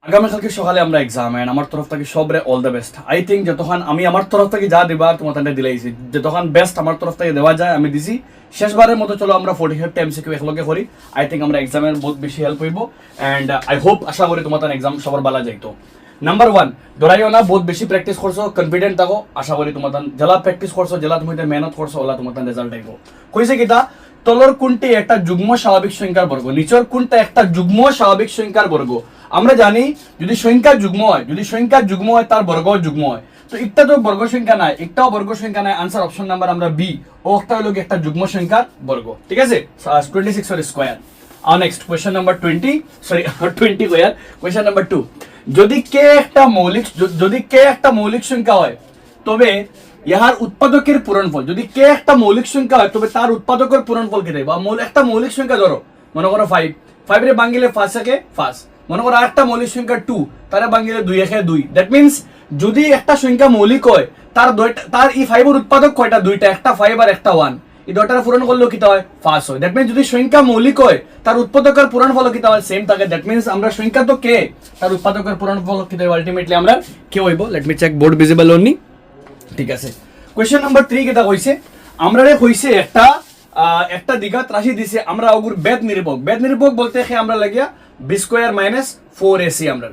আগামীকালকে সকালে আমরা এক্সাম এন্ড আমার তরফ থেকে সবরে all the best. I think যতক্ষণ আমি আমার তরফ থেকে যা দিবা তোমার তাদের দিলাইছি, যতক্ষণ বেস্ট আমার তরফ থেকে দেওয়া যায় আমি দিছি। শেষবারের মতো চলো আমরা 45 এমসিকিউ একলগে করি। আই থিঙ্ক আমরা এক্সামের বহুত বেশি হেল্প হইব এন্ড আই হোপ আশা করি তোমার এক্সাম সবার ভালো যাইতো। নাম্বার 1 ডরাইও না, বহুত বেশি প্র্যাকটিস করছো, কনফিডেন্ট থাকো। আশা করি তোমার জেলা প্র্যাকটিস করছো, জেলা তুমি মেহনত করছো, ওলা তোমার রেজাল্ট আইব। কইছে কিতা তলর কোনটি একটা যুগ্ম স্বাভাবিক সংখ্যার বর্গ, নিচর কোনটা একটা যুগ্ম স্বাভাবিক সংখ্যার বর্গ। আমরা জানি যদি সংখ্যা যুগ্ম হয় তার বর্গ যুগ্ম হয়। তো একটা তো বর্গ সংখ্যা নাই, একটাও বর্গ সংখ্যা নাই, আনসার অপশন নাম্বার আমরা বি। ও একটা হলো একটা যুগ্ম সংখ্যার বর্গ, ঠিক আছে। 26 এর স্কয়ার। আর next question number 20 square. Question number 2, যদি কে একটা মৌলিক সংখ্যা হয় তবে ইহার উৎপাদকের পূরণফল, যদি কে একটা মৌলিক সংখ্যা হয় তবে তার উৎপাদকের পূরণফল কি দেয়। বা একটা মৌলিক সংখ্যা ধরো, মনে করো 5 রে বাঙ্গিলে 5 একে 5, মনে করো আরেকটা মৌলিক সংখ্যা 2, তারা বাঙ্গিলে 2 একে 2। দ্যাট মিন্স যদি একটা সংখ্যা মৌলিক হয় তার এই 5 এর উৎপাদক কয়টা, দুইটা, একটা 5 আর একটা 1। এই দুটার পূরণ করলেও কি হয় 5 হয়। দ্যাট মিন্স যদি সংখ্যা মৌলিক হয় তার উৎপাদকের পূরণফল কি হয় সেম থাকে। দ্যাট মিন্স আমরা সংখ্যা তো কে, তার উৎপাদকের পূরণফল কি হয় আলটিমেটলি আমরা কে হইব। Let me check board visible only, ঠিক আছে। কোশ্চেন নাম্বার 3 কেটা কইছে, আমরা কইছে একটা দ্বিঘাত রাশি দিছে, আমরা ওগুর বেদ নিরূপক বলতে আমরা লাগিয়া বি স্কয়ার মাইনাস 4ac আমরা।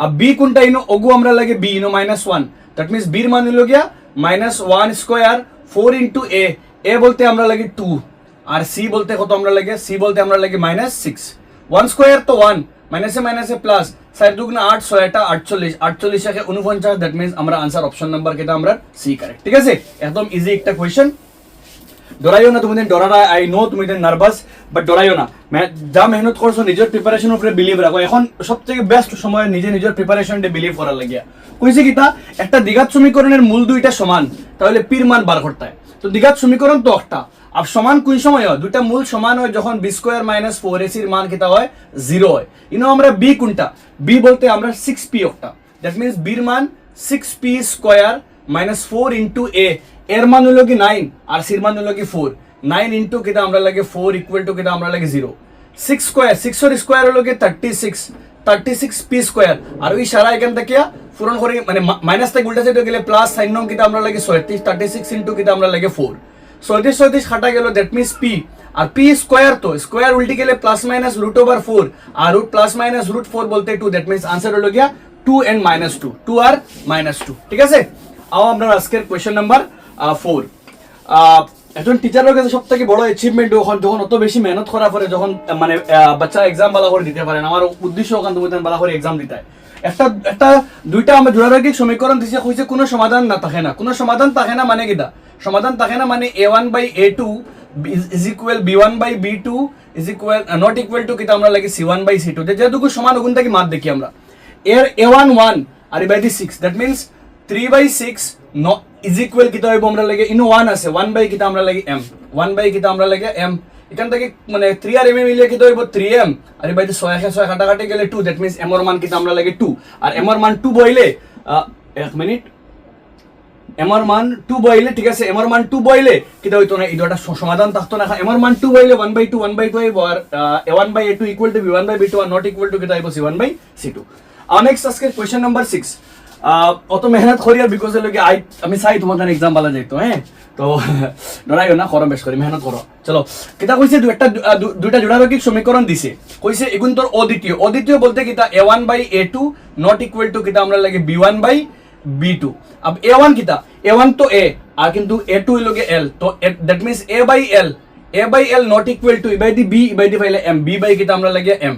আর বি কোনটা ইনো ওগু আমরা লাগে বি ইনো -1। দ্যাট মিন্স বির মান হলো গিয়া -1 স্কয়ার 4 ইনটু এ বলতে আমরা লাগে 2, আর সি বলতে কত আমরা লাগে, সি বলতে আমরা লাগে -6। 1 স্কয়ার তো 1, মাইনাসে মাইনাসে প্লাস, 4 দুগুণে 8, 6 এটা 48, 48 একে 49। দ্যাট মিন্স আমরা আনসার অপশন নাম্বার কেটা আমরা সি কারেক্ট, ঠিক আছে। একদম ইজি একটা কোয়েশ্চন। ডরাইও না, তুমি ডরারা, আই নো তুমি নার্ভাস, বাট ডরাইও না। যা মেহনত করছো নিজের প্রিপারেশন উপরে বিলিভ রাখো। এখন সবথেকে বেস্ট সময় নিজের প্রিপারেশনটা বিলিভ করার লাগিয়া। কইছে কিতা একটা দ্বিঘাত সমীকরণের মূল দুইটা সমান, তাহলে পির মান বার করতে হয়। তো দ্বিঘাত সমীকরণ তো একটা, আর সমান কোন সময় হয়, দুইটা মূল সমান হয় যখন বি স্কয়ার মাইনাস 4ac এর মান কিতা হয় 0 হয়। ইনো আমরা বি কোনটা, বি বলতে আমরা 6p একটা। দ্যাট মিন্স বির মান 6p স্কয়ার মাইনাস 4 ইনটু এর মান হলো কি 9 আর সির মান হলো কি 4। 9 ইনটু কিটা আমরা লাগে 4 ইকুয়াল টু কিটা আমরা লাগে 0। 6 স্কয়ার, 6 এর স্কয়ার হলো কি 36p স্কয়ার। আর ওই সারা এখান থেকে পূরণ করে মানে মাইনাস থেকে উল্টা সাইডে গেলে প্লাস সাইন নাম কিটা আমরা লাগে 36, 36 ইনটু কিটা আমরা লাগে 4। 37 খাটা গেল, দ্যাট মিন্স পি। আর পি স্কয়ার তো স্কয়ার উল্টি গেলে প্লাস মাইনাস √4, আর রুট প্লাস মাইনাস √4 বলতে 2। দ্যাট মিন্স আনসার হলো গিয়া 2 and -2, 2 আর -2, ঠিক আছে। আও আমরা আজকের কোয়েশ্চন নাম্বার 4। একজন টিচারের কাছে সব থেকে বড় অ্যাচিভমেন্ট যখন অত বেশি মেহনত করার পরে যখন মানে বাচ্চা এক্সাম ভালো করে দিতে পারেন। আমার উদ্দেশ্য ওখান তুমি ভালো করে এক্সাম দিতে হয়। একটা দুইটা আমরা জোড়ারৈখিক সমীকরণ দিছে, কইছে কোনো সমাধান না থাকে না। কোনো সমাধান থাকে না মানে কিটা, সমাধান থাকে না মানে a1/a2 is equal b1/b2 is equal not equal to কিটা আমরা লাগে c1/c2। যেটুকু সমান ওখান থেকে মাপ দেখি আমরা। এর a1 1 আর a/6, that means 3/6 is equal কিটা হইব আমরা লাগে ইনো 1 আছে 1 কিটা আমরা লাগে m, 1 কিটা আমরা লাগে m। এখান থেকে মানে 3 আর m মিলিয়ে কিটা হইব 3m, আর এই 6 কাটাকাটি গেলে 2। দ্যাট মিন্স m এর মান কিটা আমরা লাগে 2, আর m এর মান 2 বইলে এক মিনিট, m এর মান 2 বইলে, ঠিক আছে। m এর মান 2 বইলে কিটা হইতো না, এই দুটো সমাধান থাকতো না। m এর মান 2 বইলে 1/2 হইব, আর a1/a2 equal to b1/b2 are not equal to কিটা হইব c1/c2। আর নেক্সট আজকে কোশ্চেন নাম্বার 6। অত মেহনত করি আর বিকজ লোকে আমি চাই তোমাদের এক্সাম ভালো যাইতো। হ্যাঁ, তো ডরাইও না, করো বেশ করে মেহনত করো। চলো কিতা কইছে দুইটা জোড়ারৈখিক সমীকরণ দিছে, কইছে এগুন তোর অদ্বিতীয় বলতে কিতা a1/a2 নট ইকুয়াল টু কিতা আমরা লাগে b1/b2। अब a1 কিতা, a1 তো a আর কিন্তু a2 হইলো l, তো that means a/l not equal two b ফাইলে m, b বাই কিতা আমরা লাগে m।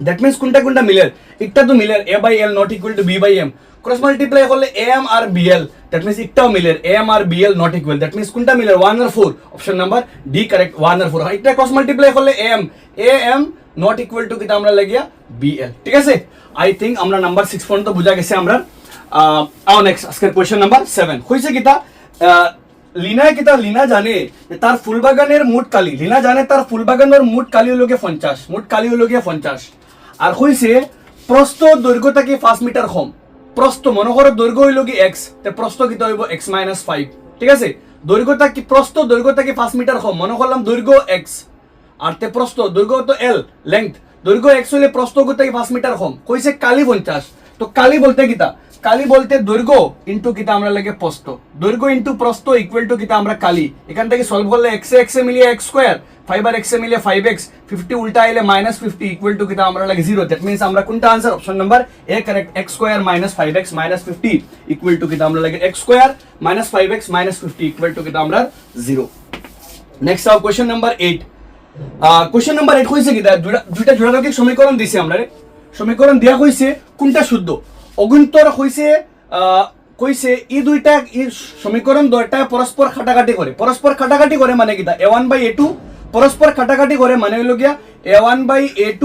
দ্যাট মিন্স কোনটা মিলের, একটা তো মিলের a/l not equal to b/m। Cross multiply করলে am আর bl, দ্যাট মিন্স একটাও মিলের am আর bl not equal. That means কোনটা মিলের 1 আর 4, অপশন নাম্বার ডি কারেক্ট, 1 আর 4। একটা ক্রস মাল্টিপ্লাই করলে am নট ইকুয়াল টু কিটা আমরা লাগিয়া bl, ঠিক আছে। আই থিঙ্ক আমরা নাম্বার 6 পর্যন্ত বুঝা গেছে আমরা। নেক্সট আজকের কোয়েশ্চন নাম্বার 7 হইছে কিটা লিনা জানে তার ফুলবাগানের মোট কালি, তার ফুলবাগানের মোট কালি হলো 50, আর কইছে প্রস্থ দৈর্ঘ্যটা কি 5 মিটার কম। প্রস্থ মনে করো দৈর্ঘ্য হইল কি x, তে প্রস্থ কিটা হইব x-5, ঠিক আছে। দৈর্ঘ্যটা কি 5 মিটার কম, মনে করলাম দৈর্ঘ্য x আর তে প্রস্থ দৈর্ঘ্য তো l লেংথ, দৈর্ঘ্য x হইলে প্রস্থ কত 5 মিটার কম কইছে কালি 50 তো কালি বলতে কিতা কালি বলতে দৈর্ঘ্য ইনটু কিতা আমরা লাগে প্রস্থ দৈর্ঘ্য ইনটু প্রস্থ ইকুয়াল টু কিতা আমরা কালি এখান থেকে সলভ করলে x এ মিলিয়ে x স্কয়ার 5 আর x এ মিলিয়ে 5x 50 উল্টা আইলে -50 ইকুয়াল টু কিতা আমরা লাগে 0 দ্যাট মিন্স আমরা কোনটা answer option number A correct x square -5x -50 equal to কিতা আমরা লাগে x square -5x -50 equal to কিতা আমরা 0 নেক্সট আও কোশ্চেন নাম্বার 8 কোশ্চেন নাম্বার 8 কইছে কিতা দুইটা জোড়ারৈখিক সমীকরণ দিছে আমরা সমীকরণ দেয়া কইছে কোনটা শুদ্ধ অগুন্তর কইছে এই দুইটা সমীকরণ দুইটা পরস্পর কাটাকাটি করে মানে কিতা a1/a2 পরস্পর কাটাকাটি করে মানে হলো গিয়া a1/a2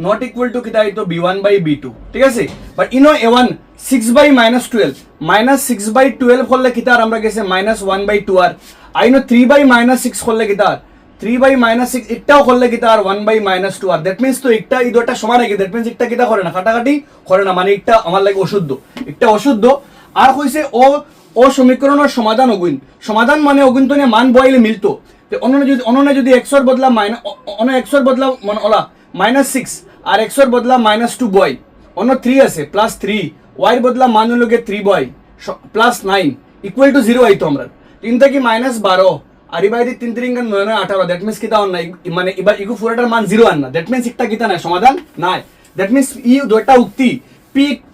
নট ইকুয়াল টু কিতা হইতো b1/b2 ঠিক আছে বাট ইনো a1 6/-12 -6/12 করলে কিতা আর আমরা গেছে -1/2 আর আইনো 3/-6 করলে কিতা 3/-6 একটাও করলে কিতা আর 1/-2 আর দ্যাট মিন্স তো একটা এই দুটো সমান নাকি দ্যাট মিন্স একটা কিতা করে না কাটাকাটি করে না মানে একটা আমার লাগে অশুদ্ধ একটা অশুদ্ধ আর কইছে ও সমীকরণের সমাধান সমাধান মানে অগুণ তো নিয়ে মান বইলে মিলতো অন্য যদি x এর বদলা x এর বদলা মানে ওলা -6 আর x এর বদলা -2 বয় অন্য 3 আছে +3 y এর বদলা মান হলো 3 বয় +9 ইকুয়াল টু 0 আইতো আমরা 3 থেকে -12 আর ইবাই 3 3 9 18 দ্যাট মিন্স কিতা না মানে এবার ইগু পুরোটার মান 0 আন না দ্যাট মিন্স একটা কিতা না সমাধান নাই দ্যাট মিন্স ই দুইটা উক্তি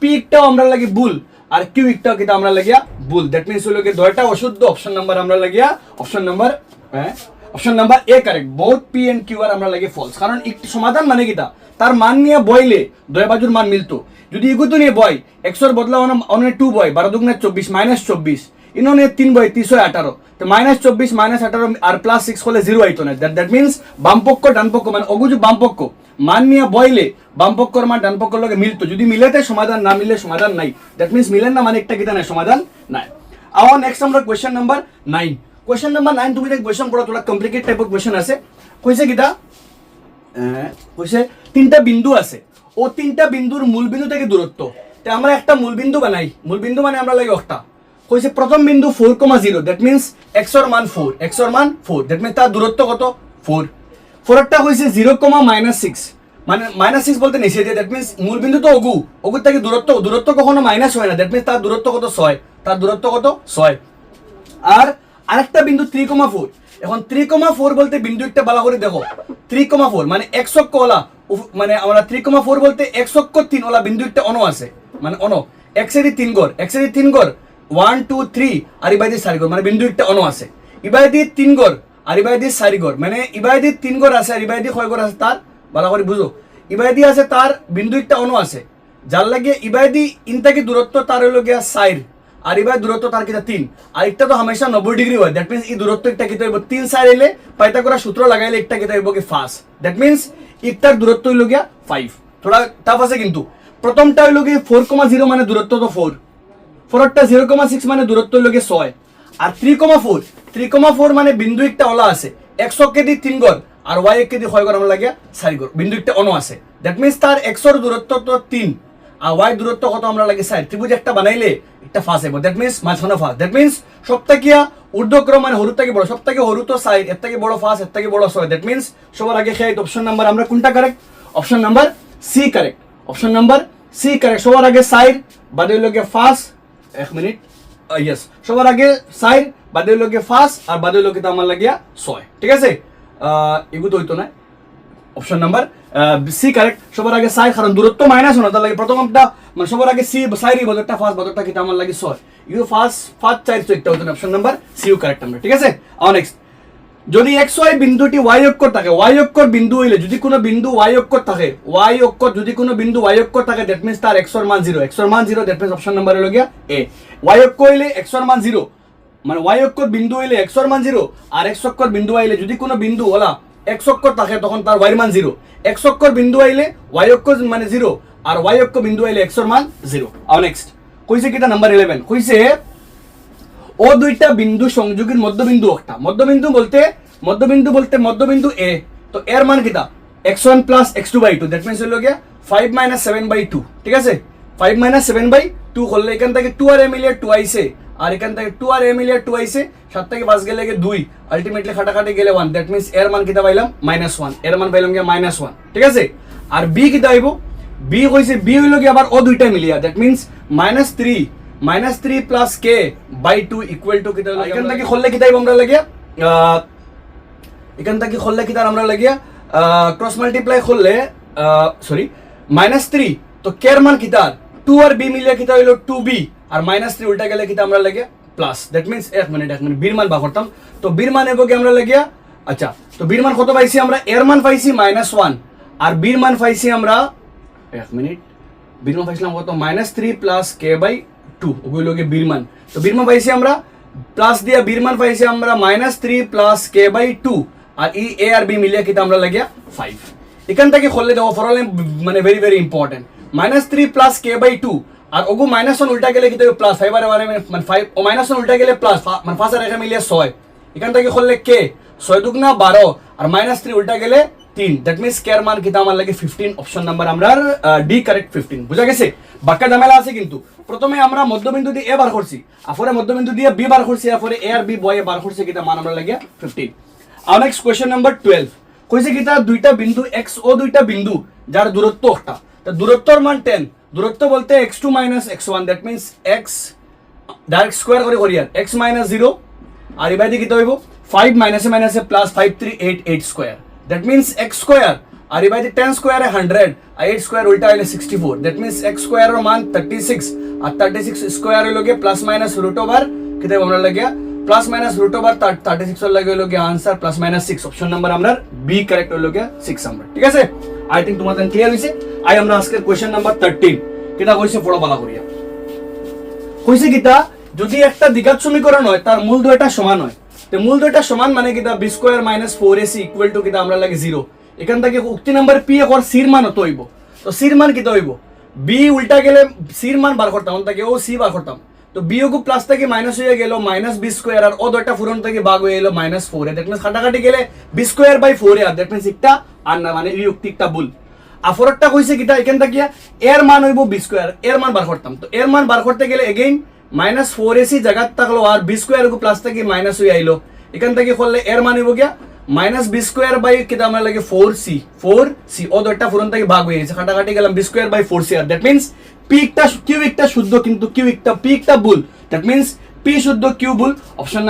পিকটাও আমরা লাগি ভুল আর কিউ একটা কিতা আমরা লাগিয়া ভুল দ্যাট মিন্স হলো দুইটা অশুদ্ধ অপশন নাম্বার আমরা লাগিয়া option number A correct both P and Q আর আমরা লাগে ফলস কারণ একটি সমাধান মানে কিতা তার মান নিয়ে বইলে দুই বাজুর মান মিলতো যদি ইগুতো নিয়ে বয় x এর বদলা অন্য 2 বয় 12 দুগুণে 24 -24 ইনোনে 3 বয় 318 তো -24 -18 আর +6 হলে 0 আইতো না দ্যাট মিন্স বামপক্ষ ডানপক্ষ মানে অগুজু বামপক্ষ মান নিয়ে বইলে বামপক্ষর মান ডানপক্ষর লগে মিলতো যদি মিলেতে সমাধান না মিলে সমাধান নাই দ্যাট মিন্স মিলেন না মানে একটা কিতা নাই সমাধান নাই আওয়ার নেক্সট আমরা কোশ্চেন নাম্বার 9 কোশ্চেন নাম্বার 9 তুমি দেখ কোশ্চেন পড়া তোলা কমপ্লিকেট টাইপ অফ কোশ্চেন আছে কইছে কিতা কইছে তিনটা বিন্দু আছে ও তিনটা বিন্দুর মূল বিন্দু থেকে দূরত্ব তে আমরা একটা মূল বিন্দু বানাই মূল বিন্দু মানে আমরা লাগে একটা কইছে প্রথম বিন্দু 4,0 দ্যাট মিন্স x এর মান 4 দ্যাট মিন্স তার দূরত্ব কত 4 ফোরটা কইছে 0,-6 মানে -6 বলতে নিচে দিয়ে দ্যাট মিন্স মূল বিন্দু তো অগু থেকে দূরত্ব কখনো মাইনাস হয় না দ্যাট মিন্স তার দূরত্ব কত 6 আর আরেকটা বিন্দু 3,4 এখন 3,4 বলতে বিন্দু একটা ভালো করে দেখো 3,4 মানে x অক্ষ ওলা মানে আমরা 3,4 বলতে x অক্ষ 3 ওলা বিন্দু একটা অনো আছে মানে অনো x এর 3 গড় 1 2 3 আর ইবাইদি 4 গড় মানে বিন্দু একটা অনো আছে ইবাইদি 3 গড় আর ইবাইদি 4 গড় মানে ইবাইদি 3 গড় আছে আর ইবাইদি কয় গড় আছে তার ভালো করে বুঝো ইবাইদি আছে তার বিন্দু একটা অনো আছে যার লাগে ইবাইদি ইনতাকি দূরত্ব তার হলো গিয়া 4 আর ইবাই দূরত্ব তার কিটা 3 আর একটা তো হামেশা 90 ডিগ্রি হয় দ্যাট মিন্স এই দূরত্ব একটা কিটা হইব 3 4 এলে পাইথাগোরাস সূত্র লাগাইলে একটা কিটা হইব কি 5 দ্যাট মিন্স একটার দূরত্ব হইল গিয়া 5 থোড়া টাফ আছে কিন্তু প্রথমটা হইল কি 4,0 মানে দূরত্ব তো 4 ফোরটা 0,6 মানে দূরত্ব হইল কি 6 আর 3,4 মানে বিন্দু একটা ওলা আছে x অক্ষে দি 3 গড় আর y অক্ষে দি কয় গড় আমরা লাগে 4 গড় বিন্দু একটা অনো আছে দ্যাট মিন্স তার x এর দূরত্ব তো 3 আর y দূরত্ব কত আমরা লাগে 4 ত্রিভুজ একটা বানাইলে একটা ফাঁস হইব দ্যাট মিন্স মাঝখানে ফাঁস দ্যাট মিন্স সবথেকে ঊর্ধ্বক্রম মানে হরু থেকে বড় সবথেকে হরু তো 4 এর থেকে বড় ফাঁস এর থেকে বড় 6 দ্যাট মিন্স সবার আগে খেয়ে অপশন নাম্বার আমরা কোনটা correct option number C correct সবার আগে 4 বাদে হইল গিয়া ফাঁস 1 মিনিট ইয়েস সবার আগে 4 বাদে হইল গিয়া ফাঁস আর বাদে হইল গিয়া আমার লাগিয়া 6 ঠিক আছে এগু তো হইতো না অপশন নাম্বার সি কারেক্ট সবার আগে 4 কারণ দূরত্ব মাইনাস হলো তার লাগে প্রথমটা মানে সবার আগে সি 4 বদরটা ফার্স্ট বদরটা কিটা আমার লাগে 6 ইউ ফার্স্ট 4 তো একটা হতো অপশন নাম্বার সি ইউ কারেক্ট আমরা ঠিক আছে আর নেক্সট যদি xy বিন্দুটি y অক্ষর থাকে y অক্ষর বিন্দু হইলে যদি কোনো বিন্দু y অক্ষর থাকে y অক্ষর যদি কোনো বিন্দু y অক্ষর থাকে দ্যাট মিন্স তার x এর মান 0 দ্যাট মিন্স অপশন নাম্বার হলো গিয়া a y অক্ষর হইলে x এর মান 0 মানে y অক্ষর বিন্দু হইলে x এর মান 0 আর x অক্ষর বিন্দু হইলে যদি কোনো বিন্দু ওলা x অক্ষর থাকে তখন তার y এর মান 0 x অক্ষর বিন্দু হইলে y অক্ষর মানে 0 আর y অক্ষর বিন্দু হইলে x এর মান 0 আর নেক্সট কইছে কিটা নাম্বার 11 কইছে ও দুইটা বিন্দু সংযোগের মধ্যবিন্দু একটা মধ্যবিন্দু বলতে মধ্যবিন্দু a তো এর মান কিটা x1 + x2/2 দ্যাট মিন্স হলো গিয়া 5 - 7/2 ঠিক আছে 5 - 7/2 করলে এখান থেকে 2 আর a মিলিয়ে 2 আইছে আর এখান থেকে 2 আর a মিলিয়ে 2 আইছে 7 থেকে 5 গেলে 2 আলটিমেটলি কাটাকাটি গেলে 1 দ্যাট মিন্স এর মান কিটা পাইলাম -1 এর মান পাইলাম গিয়া -1 ঠিক আছে আর বি কিতা হইব বি কইছে বি হইল কি আবার ও দুইটা মিলিয়া that means -3 plus k by 2 equal to কিতা হইল এখান থেকে খুললে কিতা হইব আমরা লাগিয়া এখান থেকে খুললে কিতা আমরা লাগিয়া ক্রস মাল্টিপ্লাই করলে সরি -3 তো কে এর মান কিতা 2 আর বি মিলিয়া কিতা হইল 2b আর -3 উল্টা গেলে কিতা আমরা লাগিয়া প্লাস দ্যাট মিন্স এক মিনিট বির মান বা করতাম তো বির মান হইব কি আমরা লাগিয়া আচ্ছা তো বির মান কত পাইছি আমরা এর মান পাইছি -1 আর বির মান পাইছি আমরা এক মিনিট বির মান পাইছিলাম কত -3 প্লাস কে বাই 2 ওগুলো কি বির মান তো বির মান পাইছি আমরা প্লাস দিয়া বির মান পাইছি আমরা -3 প্লাস কে বাই 2 আর ই এ আর বি মিলিয়ে কিতা আমরা লাগিয়া 5 এখান থেকে খুললে দাও ফর মানে very very important -3 plus k by 2 আর ওগু -1 উল্টা গেলে কিতা প্লাস 5 আর মানে 5 ও -1 উল্টা গেলে প্লাস মানে 5 আর 1 মিলিয়ে 6 এখান থেকে খুললে কে 6 দুগুণা 12 আর -3 উল্টা গেলে 3 দ্যাট মিন্স কেয়ার মান কিতা আমার লাগে 15 অপশন নাম্বার আমরা ডি কারেক্ট 15 বুঝা গেছে বাক্কা ঝামেলা আছে কিন্তু প্রথমে আমরা মধ্যবিন্দু দিয়ে এ বার করছি আফরে মধ্যবিন্দু দিয়ে বি বার করছি আফরে এ আর বি বয়ে বার করছি কিতা মান আমরা লাগে 15 আর নেক্সট কোশ্চেন নাম্বার 12 কইছে কিতা দুইটা বিন্দু x ও দুইটা বিন্দু যার দূরত্ব একটা তো দূরত্বর মান 10 দূরত্ব বলতে x2 x1 that means x direct square করে করি আর x 0 আর এবারে কিতা হইব 5 মাইনাসে মাইনাসে plus 5 3 8 8 square that means x square আর এবারে 10 স্কয়ার 100 আর 8 স্কয়ার উল্টা হইলে 64 that means x স্কয়ার এর মান 36 আর 36 স্কয়ার হইলো গে প্লাস মাইনাস রুট ওভার কিতা আমরা লাগিয়া প্লাস মাইনাস রুট ওভার 36 এর লাগে হইলো গে answer plus minus 6 option number আমরা বি কারেক্ট হইলো গে 6 নাম্বার ঠিক আছে আই থিংক তোমাদের ক্লিয়ার হইছে আই আমরা আজকের কোশ্চেন নাম্বার 13 কিতা কইছে পড়ো ভালো করিয়া কইছে কিতা যদি একটা দ্বিঘাত সমীকরণ হয় তার মূল দুইটা সমান হয় তো মূল দুইটা সমান মানে কিতা b square - 4ac equal to কিতা আমরা লাগে 0 এখান থেকে উক্তি নাম্বার p এর সির মান কত হইব তো সির মান কিতা হইব b উল্টা গেলে সির মান বার করতাম তাকে ও সি বার করতাম তো b ও প্লাস থেকে মাইনাস হয়ে গেল -b স্কয়ার আর ও দুইটা ফুরন থেকে ভাগ হয়ে গেল -4 দ্যাট মিন্স কাটাকাটি গেলে b স্কয়ার বাই 4 আর দ্যাট মিন্স একটা আর না মানে এই উক্তিটা ভুল আফরটা কইছে কিতা এখান থেকে এর মান হইব b স্কয়ার এর মান বার করতাম তো এর মান বার করতে গেলে এগেইন -4ac জায়গা থাকলো আর b স্কয়ার কো প্লাস থেকে মাইনাস হয়ে আইলো এখান থেকে করলে এর মান হইব গিয়া -b স্কয়ার বাই কিতা আমরা লাগে 4c ও দুইটা ফুরন থেকে ভাগ হয়ে গেছে কাটাকাটি গেলাম b স্কয়ার বাই 4c আর দ্যাট মিন্স p একটা q একটা শুদ্ধ কিন্তু q একটা p একটা ভুল দ্যাট মিন্স p শুদ্ধ q ভুল option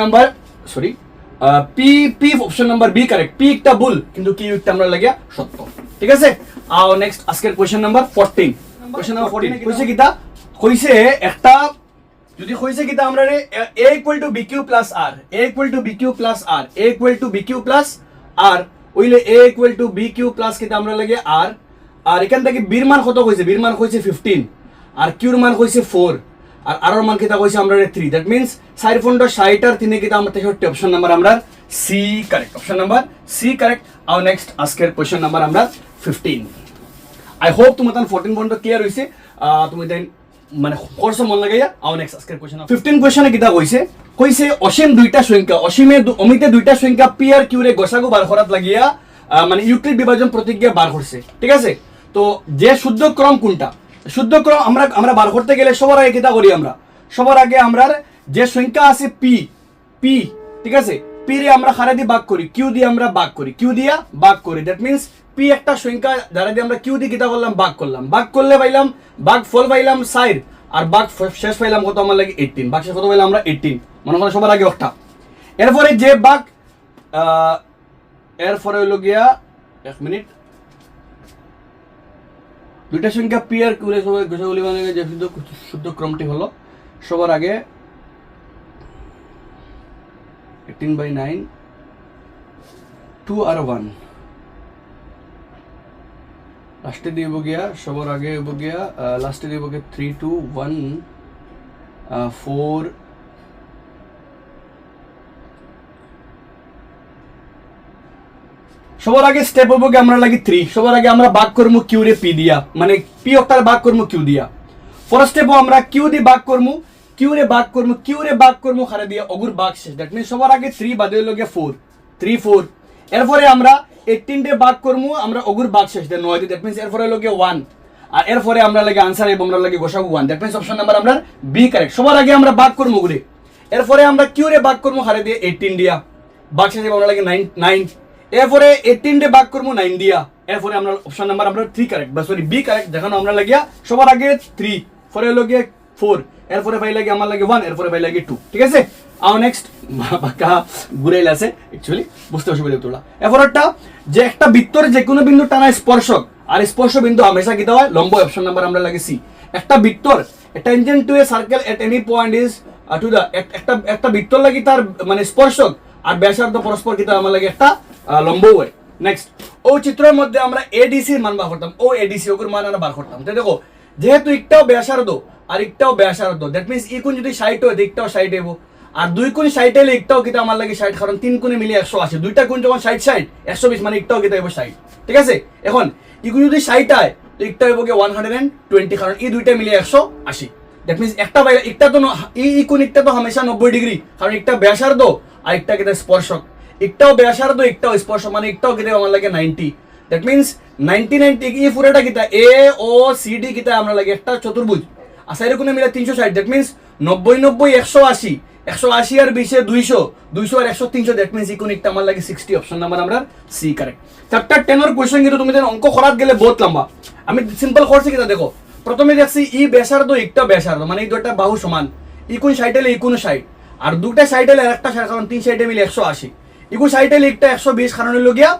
number sorry p option number b correct p একটা ভুল কিন্তু q একটা আমরা লাগে সত্য ঠিক আছে আও নেক্সট আজকের কোশ্চেন নাম্বার 14 কোশ্চেন নাম্বার 14 কইছে কিতা কইছে একটা যদি কইছে কিতা আমরা রে a = bq + r a = bq + r a = bq + r ওইলে a = bq + কিতা আমরা লাগে r আর এখান থেকে বীর মান কত কইছে বীর মান কইছে 15 আর q এর মান কইছে 4 আর r এর মান কিতা কইছে আমরা রে 3 দ্যাট মিন্স 4 পয়েন্ট 60 আর 3 কিতা আমরা 63 অপশন নাম্বার আমরা C correct option number C correct আর নেক্সট আজকের কোশ্চেন নাম্বার আমরা 15 আই হোপ তোমাদের 14 পয়েন্ট ক্লিয়ার হইছে তুমি দেন মানে কোর্স মন লাগাইয়া আও নেক্সট আজকের কোশ্চেন 15 কোশ্চেনে কিটা কইছে অসীম দুইটা সংখ্যা অমিতে দুইটা সংখ্যা p আর q রে গসাগু বার করাত লাগিয়া মানে ইউক্লিড বিভাজন প্রতিজ্ঞা বার করছে ঠিক আছে তো যে শুদ্ধ ক্রম কোনটা শুদ্ধ ক্রম আমরা বার করতে গেলে সবার আগে কিটা করি আমরা সবার আগে আমরা যে সংখ্যা আছে p ঠিক আছে p রে আমরা খারা দিয়ে ভাগ করি q দিয়ে আমরা ভাগ করি q দিয়া ভাগ করি দ্যাট মিন্স p একটা সংখ্যা যারা দিয়ে আমরা q দিয়ে কিটা করলাম ভাগ করলে পাইলাম ভাগ ফল পাইলাম 4 আর ভাগ শেষ পাইলাম কত আমার লাগে 18 ভাগ শেষ কত পাইলাম আমরা 18 মনে করেন সবার আগে একটা এরপরে যে ভাগ এরপরে হলো গিয়া এক মিনিট দুইটা সংখ্যা p আর q রে সবাই গোছাগুলি মানে যে শুদ্ধ ক্রমটি হলো সবার আগে 18/9 2 আর 1 লাস্টে দিব গিয়া সবার আগে হইব গিয়া লাস্টে দিব গিয়া 3 2 1 4 সবার আগে স্টেপ হইব গিয়া আমরা লাগি 3 সবার আগে আমরা ভাগ করমু q রে p দিয়া মানে p অক্টার ভাগ করমু q দিয়া ফার্স্ট স্টেপ আমরা q দি ভাগ করমু q রে ভাগ করমু খারে দিয়া অগুর ভাগ শেষ দ্যাট মিন্স সবার আগে 3 বাদে হইল গিয়া 4 3 4 এরপরে আমরা 18 রে ভাগ করমু আমরা অগুর ভাগ শেষ দেন 9 দ্যাট মিন্স এরপরে হইল গিয়া 1 আর এরপরে আমরা লাগে आंसर এবং আমরা লাগে গোসাগু 1 দ্যাট মিন্স অপশন নাম্বার আমরা বি কারেক্ট সবার আগে আমরা ভাগ করমু গুলি এরপরে আমরা q রে ভাগ করমু খারে দিয়ে 18 দিয়া ভাগ শেষ আমরা লাগে 9 এরপরে 18 ডে ভাগ করবো 9 দিয়া, এরপরে আমরা অপশন নাম্বার আমরা 3 কারেক্ট, বা সরি বি কারেক্ট দেখানো আমরা লাগিয়া সবার আগে 3, পরে লগে 4, এরপরে ভাই লাগে আমার লাগে 1, এরপরে ভাই লাগে 2, ঠিক আছে। আর নেক্সট বাঁকা ঘুরাইল আছে অ্যাকচুয়ালি বুঝতে অসুবিধা তোলা। এরপরটা যে একটা বৃত্তর যে কোনো বিন্দু টানা স্পর্শক, আর স্পর্শ বিন্দু হামেশা কিতা হয় লম্ব, অপশন নাম্বার আমরা লাগে সি। একটা বৃত্তর tangent to a circle at any point is to the, একটা বৃত্তর লাগি তার মানে স্পর্শক আর ব্যাসার্ধ পরস্পর কিতা আমার লাগে একটা লম্ব হয়। নেক্সট ও চিত্রের মধ্যে আমরা এডিসি মান বার করতাম, ও এডিসি ওগুর মান আমরা বার করতাম। তো দেখো যেহেতু একটাও ব্যাসার্ধ আর একটাও ব্যাসার্ধ, দ্যাট মিনস ই কোণ যদি 60 হয় একটাও 60 হইব, আর 2 কোণ 60 হলে একটাও কিতা আমার লাগে 60, কারণ 3 কোণে মিলে 180, দুইটা কোণ যখন 60 60 120 মানে একটাও কিতা হইব 60, ঠিক আছে। এখন ই কোণ যদি 60 হয় তো একটা হইব কি 120, কারণ এই দুইটা মিলে 180, দ্যাট মিনস একটা বাইরে একটা তো ই কোণ একটা তো হামেশা 90 ডিগ্রি, কারণ একটা ব্যাসার্ধ আর একটা কিতা স্পর্শক, একটাও ব্যাসার্ধ একটাও স্পর্শ মানে একটাও কিতা আমার লাগে 90, দ্যাট মিনস 90 90 এই পুরোটা কিতা এ ও সি ডি কিতা আমরা লাগে একটা চতুর্ভুজ, আর সাইডে কোণে মিলে 360, দ্যাট মিনস 90 90 180, 180 আর 20 200, 200 আর 100 300, দ্যাট মিনস ইকোন একটা আমার লাগে 60, অপশন নাম্বার আমরা সি কারেক্ট। চ্যাপ্টার 10 এর কোশ্চেন কিন্তু তুমি অঙ্ক করাত গেলে বহুত লম্বা, আমি সিম্পল করছি কিতা দেখো। প্রথমে দেখছি ই ব্যাসার্ধ একটা ব্যাসার্ধ মানে এই দুটো বাহু সমান, ইকুন 60 হলে ইকুন 60, আর দুটা সাইড হলে একটা সাইড, কারণ 3 সাইডে মিলে 180, ইকুন 60 হলে একটা 120, কারণ হলো গিয়া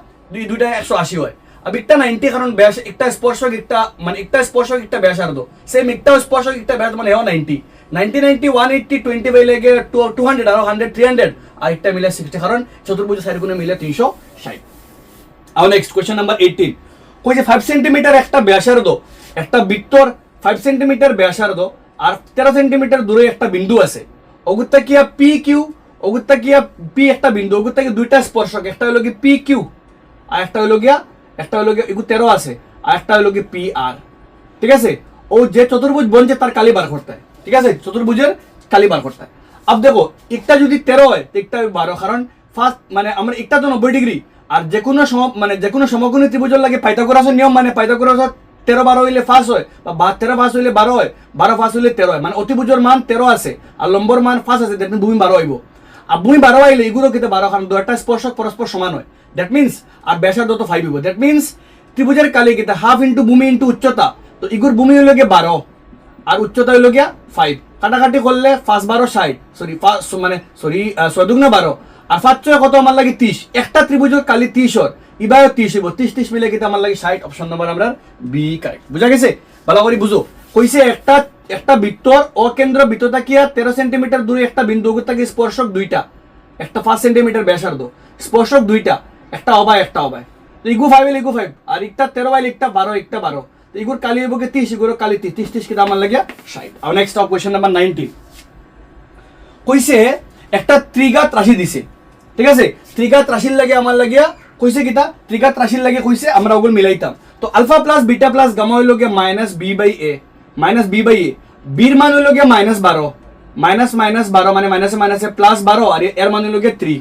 দুইটা 180 হয়, আর একটা 90, কারণ ব্যাস একটা স্পর্শক একটা মানে একটা স্পর্শক একটা ব্যাসার্ধ, সেম একটা স্পর্শক একটা ব্যাস মানে এও 90 90 90 180 20 বাই লাগে 200 আর 100 300, আর একটা মিলে 60, কারণ চতুর্ভুজ সাইড কোণে মিলে 360। আর নেক্সট কোশ্চেন নাম্বার 18 কইছে 5 সেন্টিমিটার একটা ব্যাসার্ধ, একটা বৃত্তর 5 সেন্টিমিটার ব্যাসার্ধ আর 13 সেন্টিমিটার দূরে একটা বিন্দু আছে, অগুত্তা কিয়া পি কিউ, অগুত্তা কিয়া পি একটা বিন্দু, অগুত্তা কি দুইটা স্পর্শক, একটা হলো কি পি কিউ আর একটা হলো গিয়া এগু 13 আছে আর একটা হলো কি পি আর, ঠিক আছে। ও যে চতুর্ভুজ বনছে তার কালি বার করতে হয়, ঠিক আছে, চতুর্ভুজের কালি বার করতে হয়। আব দেখো একটা যদি 13 হয় তো একটা 12, কারণ ফার্স্ট মানে আমরা একটা তো 90 ডিগ্রি, আর যে কোনো সমকোণী ত্রিভুজের লাগে পাইথাগোরাসের নিয়ম মানে পাইথাগোরাসের 13 12 হইলে ফার্স্ট হয়, বা 13 ফার্স্ট হইলে 12 হয়, 12 ফার্স্ট হইলে 13 হয়, মানে অতিভুজের মান 13 আছে আর লম্বর মান ফার্স্ট আছে, দ্যাট মিন্স ভূমি 12 হইব, আর ভূমি 12 হইলে এগুলো কিন্তু 12, কারণ দুইটা স্পর্শক পরস্পর সমান হয়, দ্যাট মিন্স আর ব্যাসার্ধ তো 5 হইব, দ্যাট মিন্স ত্রিভুজের কালি কিন্তু হাফ ইন্টু ভূমি ইন্টু উচ্চতা, তো ইগুর ভূমি হইল গিয়ে 12 আর উচ্চতা হইল গিয়া 5, কাটাকাটি করলে 5 12 60, সরি মানে সরি 6 দুগুণে 12 আর 5 6 কত আমার লাগে 30, একটা ত্রিভুজের কালি 30 হয়, ইবারও 30 হইব, 30 30 মিলে কিন্তু আমার লাগে 60, অপশন নাম্বার আমরা বি কারেক্ট। বুঝা গেছে, ভালো করে বুঝো। কইছে একটা বৃত্তর অকেন্দ্র বৃত্তটা কি 13 সেন্টিমিটার দূরে একটা বিন্দু, ওগুতাকে স্পর্শক দুইটা, একটা 5 সেন্টিমিটার ব্যাসার্ধ, স্পর্শক দুইটা, একটা অবায়, তো ইগু 5 হইলে ইগু 5, আর একটা 13 হইলে একটা 12 একটা 12, তো ইগুর কালি হইব কি 30, ইগুর কালি 30 30 কিন্তু আমার লাগে 60। আর নেক্সট কোশ্চেন নাম্বার 19 কইছে একটা ত্রিঘাত রাশি দিছে, ঠিক আছে, ত্রিঘাত রাশির লাগে আমার লাগিয়া কইছে কিতা, ত্রিঘাত রাশির লাগে কইছে আমরা ওগুলো মিলাইতাম, তো alpha plus beta plus gamma হইল গিয়া মাইনাস বি বাই এ, বির মান হইল গিয়া -12, -12 মানে মাইনাসে মাইনাসে +12, আর এর মান হইল গিয়া 3,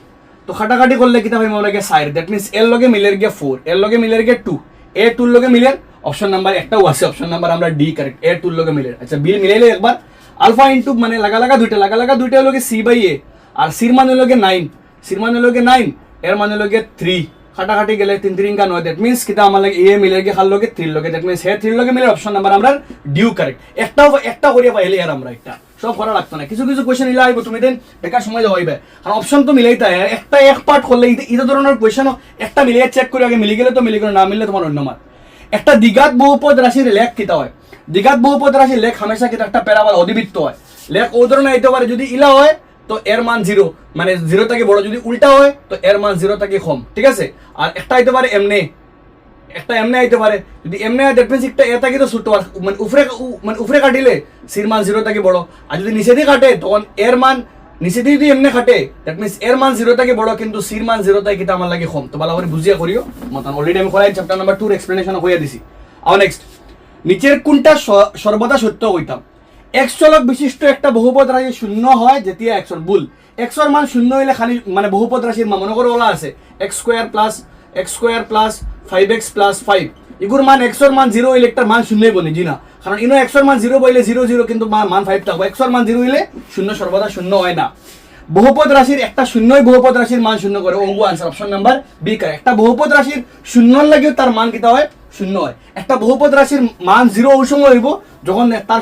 তো কাটাকাটি করলে কিতা হয় আমার লাগে 4, দ্যাট মিন্স এর লগে মিলের গিয়া 4, এর লগে মিলের গিয়া 2, এ 2 লগে মিলের অপশন নাম্বার একটাও আছে, অপশন নাম্বার আমরা ডি কারেক্ট, এ 2 লগে মিলের। আচ্ছা বি মিলাইলে একবার আলফা ইনটু মানে লাগা দুইটা হলো গিয়ে সি বাই এ, আর সির মান হলো গিয়ে 9, এর মান হলো গিয়ে 3, কাটাকাটি গেলে 3 3 9, দ্যাট মিন্স কিতা আমার লাগে এ মিলের গিয়ে খাল লগে 3 লগে, দ্যাট মিন্স হে 3 লগে মিলে অপশন নাম্বার আমরা ডিউ কারেক্ট। একটা করিয়া পাইলে আর আমরা একটা সব করা লাগতো না, কিছু কোয়েশ্চেন ইলা আইব তুমি দেন বেকার সময় যাওয়া হইবে, কারণ অপশন তো মিলাইতে হয়, একটা এক পার্ট করলে এই ধরনের কোয়েশ্চেন একটা মিলিয়ে চেক করে আগে মিলে গেলে তো মিলে গেলে, না মিললে তোমার অন্য মার। একটা দ্বিঘাত বহুপদ রাশির লেখ কিতা হয়, দ্বিঘাত বহুপদ রাশির লেখ হামেশা কিতা একটা প্যারাবোলা অধিবৃত্ত হয়, লেখ ও ধরনের হইতে পারে, যদি ইলা হয় তো এর মান 0 মানে 0 থেকে বড়, যদি উল্টা হয় তো এর মান 0 থেকে কম, ঠিক আছে। আর একটা হইতে পারে এমনে, একটা এমনে হইতে পারে, যদি এমনে হয় দ্যাট মিন্স একটা এ থেকে তো ছোট, আর মানে উপরে কাটিলে সির মান 0 থেকে বড়, আর যদি নিচে দিয়ে কাটে তখন এর মান নিচে দিয়ে যদি এমনে কাটে দ্যাট মিন্স এর মান 0 থেকে বড়, কিন্তু সির মান 0 থেকে কিতা আমার লাগে কম, তো ভালো করে বুঝিয়া করিও মতন অলরেডি আমি করাই চ্যাপ্টার নাম্বার 2 এর এক্সপ্লেনেশন হইয়া দিছি। আর নেক্সট নিচের কোনটা সর্বদা সত্য হইতাম, x চলক বিশিষ্ট একটা বহুপদ রাশি শূন্য হয় যেতিয়া x এর ভুল, x এর মান শূন্য হইলে খালি মানে বহুপদ রাশির মান মনে করো ওলা আছে x square plus 5x plus 5, ইগুর মান x এর মান 0 হইলে একটা মান শূন্যই বনি, জি না, কারণ ইনো x এর মান 0 বইলে 0 0 কিন্তু মান 5 থাকবে, x এর মান 0 হইলে শূন্য সর্বদা শূন্য হয় না। বহুপদ রাশির একটা শূন্যই বহুপদ রাশির মান শূন্য করে ওগু answer option number B correct. একটা বহুপদ রাশির শূন্য লাগেও তার মান কিতা হয় শূন্য হয়। একটা বহুপদ রাশির মান 0 ওই সময় হইব যখন তার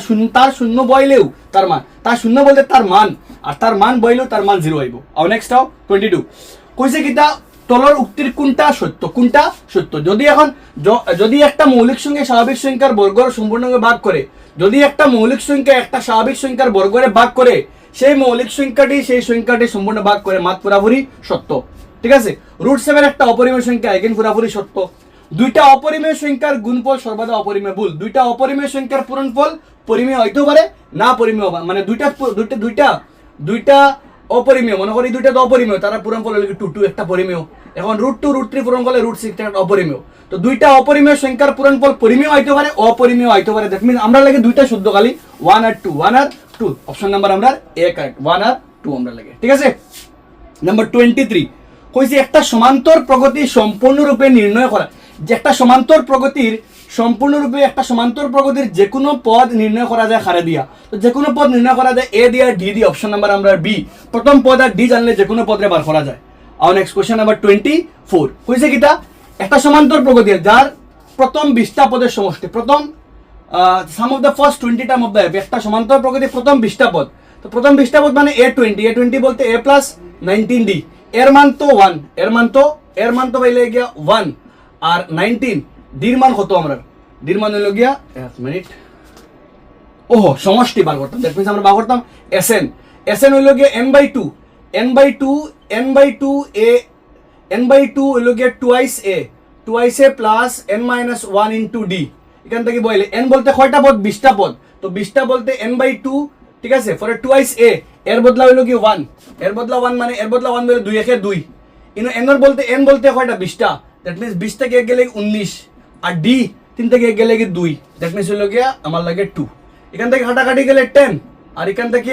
শূন্য বইলেও তার মান, তার শূন্য বলতে তার মান, আর তার মান বইলেও তার মান 0 হইব। আর নেক্সট আও 22 কইছে কিতা তলর উক্তির কোনটা সত্য, কোনটা সত্য। যদি একটা মৌলিক সংখ্যা স্বাভাবিক সংখ্যার বর্গর সম্পূর্ণকে ভাগ করে, যদি একটা মৌলিক সংখ্যা একটা স্বাভাবিক সংখ্যার বর্গরে ভাগ করে, সেই মৌলিক সংখ্যাটি সেই সংখ্যাটি সম্পূর্ণ ভাগ করে মাত পুরাপুরি সত্য। ঠিক আছে, √7 একটা অপরিমেয় সংখ্যা এগেন পুরাপুরি সত্য। দুইটা অপরিমেয় সংখ্যার গুণফল সর্বদা অপরিমেয় ভুল। দুইটা অপরিমেয় সংখ্যার পূরণফল পরিমেয় হইতেও পারে না পরিমেয়, মানে দুইটা অপরিমেয়, মনে করি দুইটা তো অপরিমেয়, তারা পূরণফল হলো 2 একটা পরিমেয়। এখন √2 √3 পূরণ করলে √6 একটা অপরিমেয়। তো দুইটা অপরিমেয় সংখ্যার পূরণফল পরিমেয় হইতে পারে অপরিমেয় হইতে পারে। দ্যাট মিন আমরা লাগে দুইটা শুদ্ধ খালি 1 আর 2 অপশন নাম্বার আমরা এ কারেক্ট 1 আর 2 আমরা লাগে। ঠিক আছে, নাম্বার 23 কইছে একটা সমান্তর প্রগতি সম্পূর্ণরূপে নির্ণয় করা, যে একটা সমান্তর প্রগতির একটা সমান্তর প্রগতির যে কোনো পদ নির্ণয় করা যায় খারে দিয়া। তো যে কোনো পদ নির্ণয় করা যায় এ দিয়া ডি দিয়ে, অপশন নাম্বার আমরা বি। প্রথম পদ আর ডি জানলে যে কোনো পদরে বার করা যায়। আর নেক্সট কোশ্চেন নাম্বার 24 কইছে কিটা একটা সমান্তর প্রগতি যার প্রথম 20টা পদের সমষ্টি, প্রথম sum of the first 20 term of the F. একটা সমান্তর প্রগতি প্রথম 20টা পদ, তো প্রথম 20টা পদ মানে a20 বলতে a প্লাস 19d, এর মান তো 1, এর মান তো পাইলে গিয়া 1 আর 19 ডির মান কত আমরা, ডির মান হইল গিয়া 1 মিনিট, ওহো সমষ্টি বার করতাম। দ্যাট মিন্স আমরা বার করতাম sn হইল গিয়া n/2 হইল গিয়া twice a plus n-1 into d। এখান থেকে বইলে n বলতে কয়টা পদ 20টা পদ, তো 20টা বলতে n/2। ঠিক আছে, পরে টুয়াইস a এর বদলা হইল কি 1, এর বদলা 1 মানে এর বদলা 1 বলে 2 একে 2 ইনো n এর বলতে কয়টা 20টা, দ্যাট মিন্স 20 থেকে 1 গেলে 19 আর d 3 থেকে 1 গেলে 2, দ্যাট মিন্স হইল গিয়া আমার লাগে 2। এখান থেকে কাটাকাটি গেলে 10 আর এখান থেকে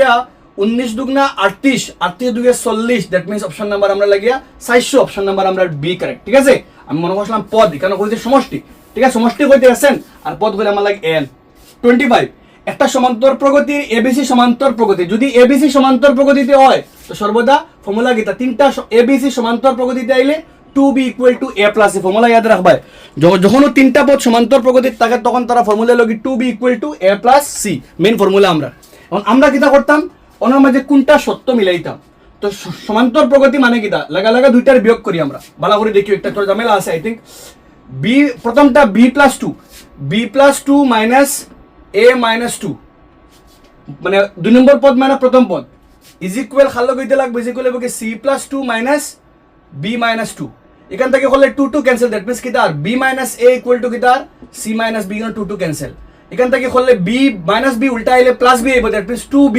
19 দুগুণা 38, 38 দুগে 40, দ্যাট মিন্স অপশন নাম্বার আমরা লাগিয়া 400, অপশন নাম্বার আমরা বি কারেক্ট। ঠিক আছে, আমি মনে করছিলাম পদ, এখানে কইতে সমষ্টি। ঠিক আছে, সমষ্টি কইতে আছেন আর পদ কইলে আমার লাগে n। 25 একটা সমান্তর প্রগতির এবিসি সমান্তর প্রগতি, যদি এবিসি সমান্তর প্রগতিতে হয় তো সর্বদা ফর্মুলা গীতা তিনটা এবিসি সমান্তর প্রগতিতে আইলে 2b = a + c ফর্মুলা ইয়াদ রাখবাই। যখন তিনটা পদ সমান্তর প্রগতির থাকে তখন তারা ফর্মুলা লগি 2b = a + c, main formula আমরা। এখন আমরা কিটা করতাম ওনার মাঝে কোনটা সত্য মিলাইতাম। তো সমান্তর প্রগতি মানে কিটা লাগা দুইটার বিয়োগ করি আমরা, ভালো করে দেখি, একটা তোর ঝামেলা আছে আই থিংক। b প্রথমটা b + 2 মাইনাস a - 2 মানে 2 নম্বর পদ মানে প্রথম পদ ইজ ইকুয়াল খালো কইতে লাগবে ইজ ইকুয়াল হবে c + 2 মাইনাস b - 2। এখান থেকে হলে 2 ক্যান্সেল, দ্যাট মিন্স কিটা আর b - a = কিটা আর c - b 2 ক্যান্সেল। এখান থেকে হলে b - b উল্টা আইলে প্লাস b হইব, দ্যাট মিন্স 2b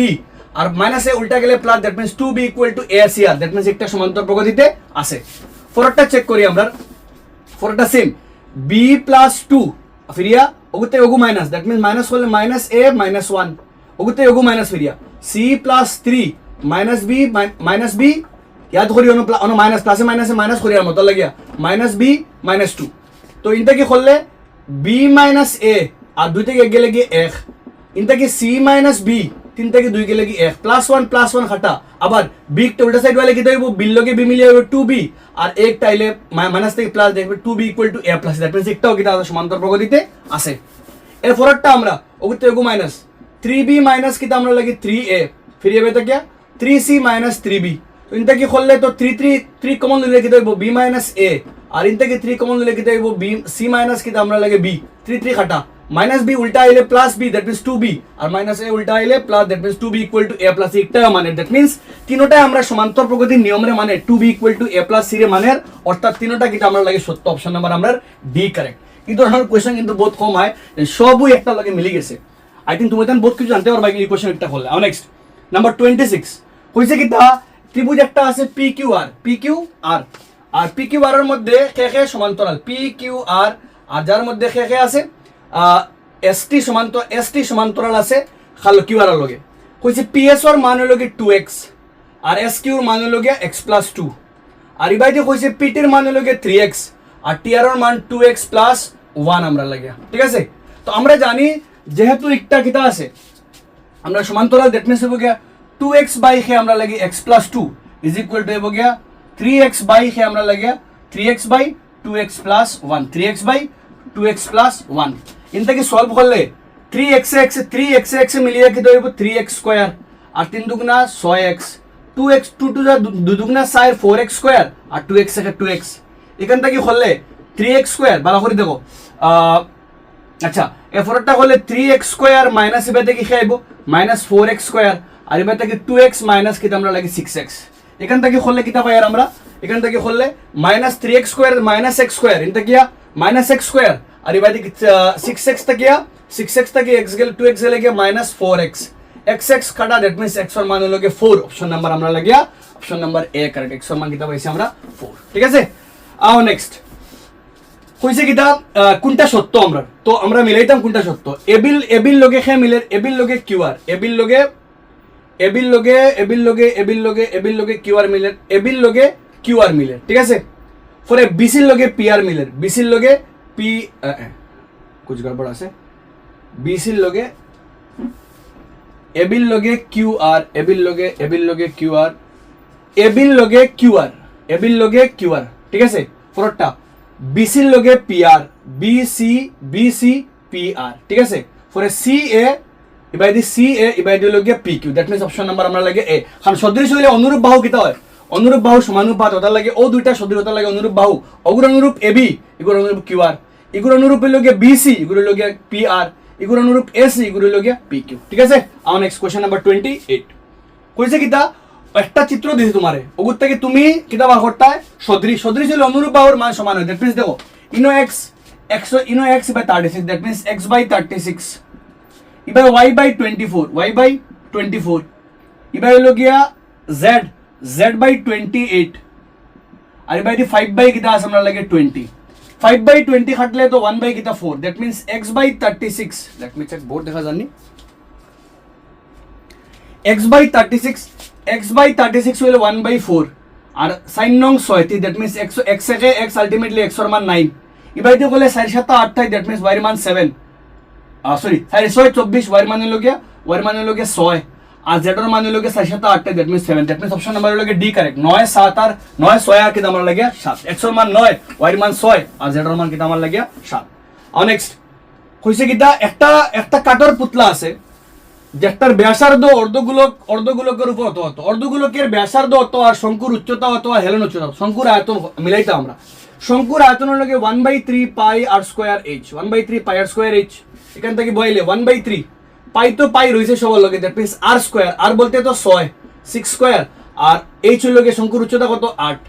আর মাইনাস a উল্টা গেলে plus, that means 2b = a c r, that means একটা সমান্তর প্রগতিতে আছে। পরেরটা চেক করি আমরা, পরেরটা সেম b + 2 ফিরিয়া ওগুতে ওগু মাইনাস, দ্যাট মিন্স মাইনাস হলে -a - 1 ওগুতে ওগু মাইনাস ফিরিয়া c + 3 - b ইয়াদ করি অন মাইনাস প্লাসে মাইনাসে মাইনাস করি মত লাগিয়া -b - 2। তো ইনটা কি করলে b - a আর 2 থেকে 1 গেলে কি 1, ইনটা কি c - b 3 থেকে 2 গেলে কি 1 +1 খাটা, আবার b টা উল্টা সাইড वाले কি দেব b লগে b মিলিয়ে হবে 2b আর 1 টাইলে মাইনাস থেকে প্লাস দেখবে 2b = a + দ্যাট মিন্স একটাও কিটা সমান্তর প্রগতিতে আছে। এর পরেরটা আমরা ওগুতে ওগু মাইনাস 3b মাইনাস কিটা আমরা লাগি 3a ফিরিয়ে হবে তো কি 3c - 3b। তো ইনটা কি করলে তো 3 কমন নিলে কি দেব b - a আর ইনটা কি 3 কমন নিলে কি দেব b c - কিটা আমরা লাগে b 3 খাটা -b উল্টা আইলে +b দ্যাট মিন্স 2b আর -a উল্টা আইলে plus, that means 2b = a + c একটা মানে, দ্যাট মিন্স তিনটাই আমরা সমান্তর প্রগতির নিয়মে মানে 2b = a + c এর মানে, অর্থাৎ তিনটা কিটা আমরা লাগে সত্য, অপশন নাম্বার আমরা ডি কারেক্ট। কিন্তু আমার কোশ্চেন কিন্তু বহুত কম হয়, সবই একটা লাগে মিলে গেছে। আই থিংক তুমি তখন বহুত কিছু জানতে পারবা এই কোশ্চেন একটা হলে। আর নেক্সট নাম্বার 26 কইছে কি তা ত্রিভুজ একটা আছে PQR আর PQR এর মধ্যে কে সমান্তরাল PQR আর যার মধ্যে কে আছে ST সমান্তরাল আছে খালো QR এর লগে। কইছে PS এর মান হলো কি 2x আর SQ এর মান হলো কি x + 2 আর ইবাইতে কইছে PT এর মান হলো কি 3x আর TR এর মান 2x + 1 আমরা লাগে। ঠিক আছে, তো আমরা জানি যেহেতু একটা কিটা আছে আমরা সমান্তরাল, দ্যাট মিন্স হবে কি 2x बाई खे हमरा लगे x plus 2 is equal to हो गया 3x बाई खे हमरा लगे 3x by 2x plus 1 3x by 2x plus 1 इनता की सॉल्व कर ले 3x मिलिए कि तो 3x स्क्वायर और 3 दुगना 6x 2x 2 2 दुगना 4x स्क्वायर और 2x से 2x এখান থেকে হলে 3x স্কয়ার ভালো করে দেখো আচ্ছা এই ফরটা হলে 3x স্কয়ার মাইনাস এবে থেকে কি আইবো -4x স্কয়ার আর এবে থেকে 2x মাইনাস কি আমরা লাগি 6x এখান থেকে হলে কিটা পাই আর আমরা এখান থেকে হলে -3x স্কয়ার -x স্কয়ার ইনটা কিয়া -x স্কয়ার আর এবে থেকে 6x থেকে 6x থেকে x গেল 2x গেলে গিয়া -4x xx কাটা দ্যাট মিন্স x এর মান হলো 4 অপশন নাম্বার আমরা লাগিয়া option number A correct x এর মান কিটা পাইছি আমরা 4 ঠিক আছে আও নেক্সট কইছে কিটা কোনটা সত্য আমরা তো আমরা মিলাইতাম কোনটা সত্য এবিল লগে খে মিলে এবিল লগে কিউআর এবিল লগে কিউআর মিলে এবিল লগে কিউআর মিলে ঠিক আছে ফর বিসির লগে পিআর মিলে বিসির লগে পি कुछ गड़बड़ আছে বিসির লগে এবিল লগে কিউআর ঠিক আছে ফরটা বিসির লগে পিআর বিসি পিআর ঠিক আছে ফরে সিএ ইবাইদি লগে PQ that means option number আমরা লাগে এ কারণ সদৃশ হইলে অনুরূপ বাহু কিটা হয় অনুরূপ বাহু সমানুপাত ওটা লাগে ও দুইটা সদৃশ ওটা লাগে অনুরূপ বাহু অগুর অনুরূপ এবি ইগুর অনুরূপ কিউআর ইগুর অনুরূপ লগে বিসি ইগুর লগে পিআর ইগুর অনুরূপ এসি ইগুর লগে পিকিউ ঠিক আছে আওয়ার নেক্সট কোশ্চেন নাম্বার 28 কইছে কিটা একটা চিত্র দিছি তোমারে ওগুর থেকে তুমি কিটা বার করতে সদৃশ হলে অনুরূপ বাহুর মান সমান হয় দ্যাট মিন্স দেখো ইনো x by 36 that means x by 36 ইবাই y বাই 24 ইবাই হলো গিয়া z বাই 28 আর ইবাই 5 বাই কিটা আছে আমরা লাগে 20 5 বাই 20 কাটলে তো 1 বাই কিটা 4 that means x by 36 let me check board দেখা জানি x বাই 36 হইলে 1 বাই 4 আর sin নং 6 দ্যাট মিন্স x থেকে x আলটিমেটলি x এর মান 9 ইবাইতে বলে 4 7 8 দ্যাট মিন্স y এর মান 7 সরি 6 24 y এর মান হলো গিয়া 6 আর z এর মান হলো গিয়া 4 7 8 that means 7 that means option number হলো গিয়া ডি কারেক্ট 9 7 আর 9 6 আর কি আমার লাগে 7 x এর মান 9 y এর মান 6 আর z এর মান কি আমার লাগে 7 আর নেক্সট কইছে কিটা একটা কাটর পুতলা আছে যেটার ব্যাসার্ধ অর্ধগোলকের উপর অত অর্ধগোলকের ব্যাসার্ধ অত আর শঙ্কুর উচ্চতা অত আর হেলন উচ্চতা শঙ্কুর আয়তন মিলাইতে আমরা শঙ্কুর আয়তনের লগে 1/3 পাই আর স্কয়ার h 1/3 পাই আর স্কয়ার h এখান থেকে বইলে 1/3 পাই তো পাই রইছে সবার লগে that means r square r বলতে তো 6 স্কয়ার আর h এর লগে শঙ্কুর উচ্চতা কত 8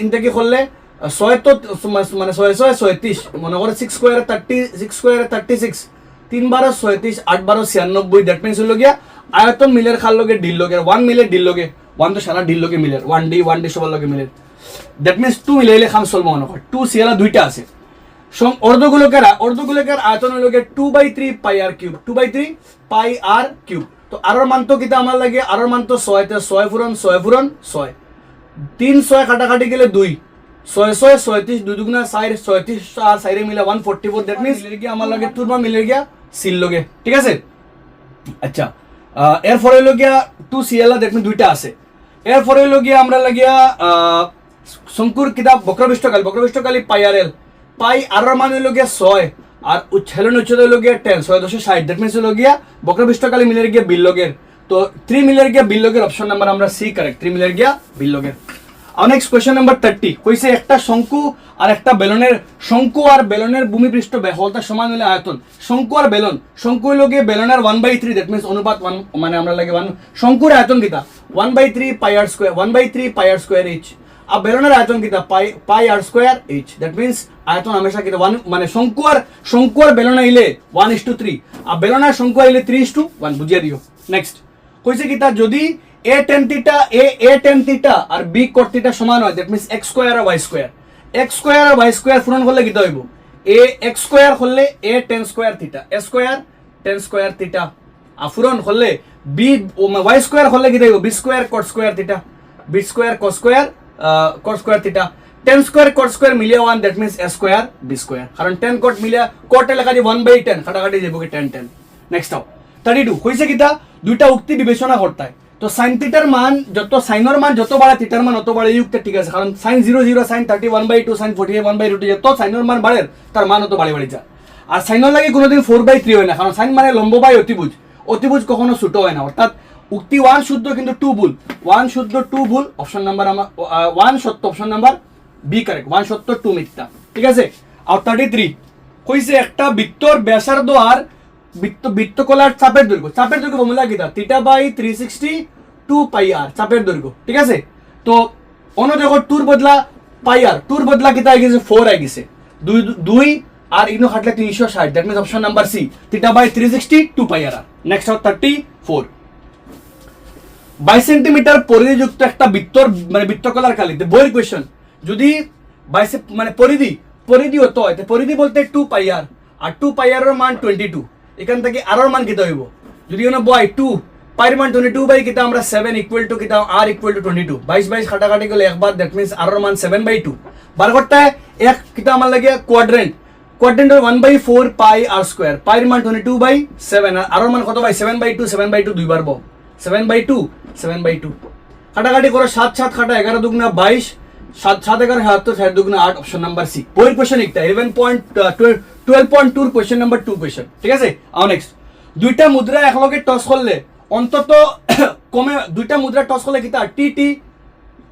ইন থেকে করলে 6 তো মানে 6 36 মনে করে 6 স্কয়ার 36 3 12 37 8 12 96 দ্যাট মিন্স হলো গিয়া আয়তন মিলের খাল লগে ডিল লগে 1 মিলে ডিল লগে 1 তো সারা ডিল লগে মিলের 1 ডি সবার লগে মিলের দ্যাট মিন্স 2 মিলাইলে খাম সলভ মনে হয় 2 সিয়ালা দুইটা আছে অর্ধগোলকের আয়তন হলো গিয়া 2/3 পাই আর কিউব 2/3 পাই আর কিউব তো আর মান তো কিটা আমার লাগে আর মান তো 6 তে 6 ফুরন 6 3 6 কাটাকাটি গেলে 2 6 36 2 দুগুনা 4 36 আর 4 মিলে 144 দ্যাট মিন্স মিলে গিয়া আমার লাগে টুর মান মিলে গিয়া সিল লগে ঠিক আছে আচ্ছা এরপরে হলো গিয়া 2 সিএল দ্যাট মিন্স দুইটা আছে এরপরে হলো গিয়া আমরা লাগিয়া শঙ্কুর কিতাব বক্রপৃষ্ঠকালী পাই আর এল পাই আর মান হলো গিয়া 6 আর হেলন উচ্চতা হলো গিয়া 10 6.60 দ্যাট মিন্স হলো গিয়া বক্রপৃষ্ঠকালী মিলের গিয়া বিলগের তো 3 মিলের গিয়া বিলগের অপশন নাম্বার আমরা সি কারেক্ট 3 মিলের গিয়া বিলগের আর নেক্সট কোশ্চেন নাম্বার 30 কইছে একটা শঙ্কু আর একটা বেলনের শঙ্কু আর বেলনের ভূমিপৃষ্ঠ ব্যাহলতা সমান হলে আয়তন শঙ্কু আর বেলন শঙ্কু হলো গিয়ে বেলনের 1/3 দ্যাট মিন্স অনুপাত 1 মানে আমরা লাগে 1 শঙ্কুর আয়তন কিটা 1/3 পাই আর স্কয়ার 1/3 পাই আর স্কয়ার h আর বেলনের আয়তন কিটা পাই আর স্কয়ার h দ্যাট মিন্স আয়তন हमेशा কিটা 1 মানে শঙ্কু আর বেলন আইলে 1:3 আর বেলন আর শঙ্কু আইলে 3:1 বুঝিয়ে দিও নেক্সট কইছে কিটা যদি a tan theta R b cot theta সমান হয় দ্যাট মিন্স x স্কয়ার আর y স্কয়ার পূরণ করলে কিটা হইব a x স্কয়ার করলে a tan স্কয়ার theta আর পূরণ করলে b y স্কয়ার করলে কিটা হইব b square cot square theta tan square cot square মিলিয়ে 1 that means a square b square কারণ tan cot মিলিয়ে cot এ লেখা যে 1/10 কাটাকাটি যাবে কি tan নেক্সট আও 32 হইছে কিটা দুইটা উক্তি বিবেচনা করতে হয় তো sin থিটার মান যত সাইনের মান যত বাড়ে থিটার মান তত বাড়ে এই উক্তি ঠিক আছে কারণ sin 0 0 sin 31/2 sin 48/2 যত সাইনের মান বাড়ে তার মান তত বাড়ে বাড়ে যায় আর সাইনের লাগে কোনোদিন 4/3 হয় না কারণ সাইন মানে লম্ব বাই অতিভুজ অতিভুজ কখনো ছোট হয় না অর্থাৎ উক্তি 1 শুদ্ধ কিন্তু 2 ভুল 1 শুদ্ধ 2 ভুল অপশন নাম্বার আমার 1 সত্য অপশন নাম্বার বি কারেক্ট 1 সত্য 2 মিথ্যা ঠিক আছে আর 33 কইছে একটা বৃত্তর ব্যাসার্ধ আর বৃত্তকলার চাপের দৈর্ঘ্য ফর্মুলা কিটা θ/360 2 পাই আর চাপের দৈর্ঘ্য ঠিক আছে তো অন্য দেখো টুর বদলা পাই আর টুর বদলা কিটা আই গেছে 4 আই গেছে 2 আর ইগনো খাটলে 360 that means option number C θ/360 2 pi আর নেক্সট হল 34 22 সেন্টিমিটার পরিধিযুক্ত একটা বৃত্তর মানে বৃত্তকলার কালিতে বইয়ের কোয়েশ্চন যদি 22 মানে পরিধি হতো হয় পরিধি বলতে 2 পাই আর 2 পাই আর এর মান 22 এখান থেকে আর এর মান কত হইব যদি কোন বয় 2 পাই এর মান 22 বাই কিটা আমরা 7 ইকুয়াল টু কিটা r ইকুয়াল টু 22 22 কাটাকাটি করলে একবার দ্যাট মিন্স আর এর মান 7/2 বার করতে এক কিটা আমার লাগে কোয়াড্রেন্ট এর 1/4 পাই আর স্কয়ার পাই এর মান 22/7 আর এর মান কত বাই 7/2 দুইবার বউ 7/2 কাটাকাটি করো 7 7 কাটা 11 দুগুণা 22 7 7 11 77 7 দুগুণা 8 অপশন নাম্বার সি বইয়ের কোশ্চেন একটা 12.2 কোশ্চেন নাম্বার 2 কোশ্চেন ঠিক আছে আও নেক্সট দুইটা মুদ্রা একলগে টস করলে অন্তত কমে দুইটা মুদ্রা টস করলে কিটা টি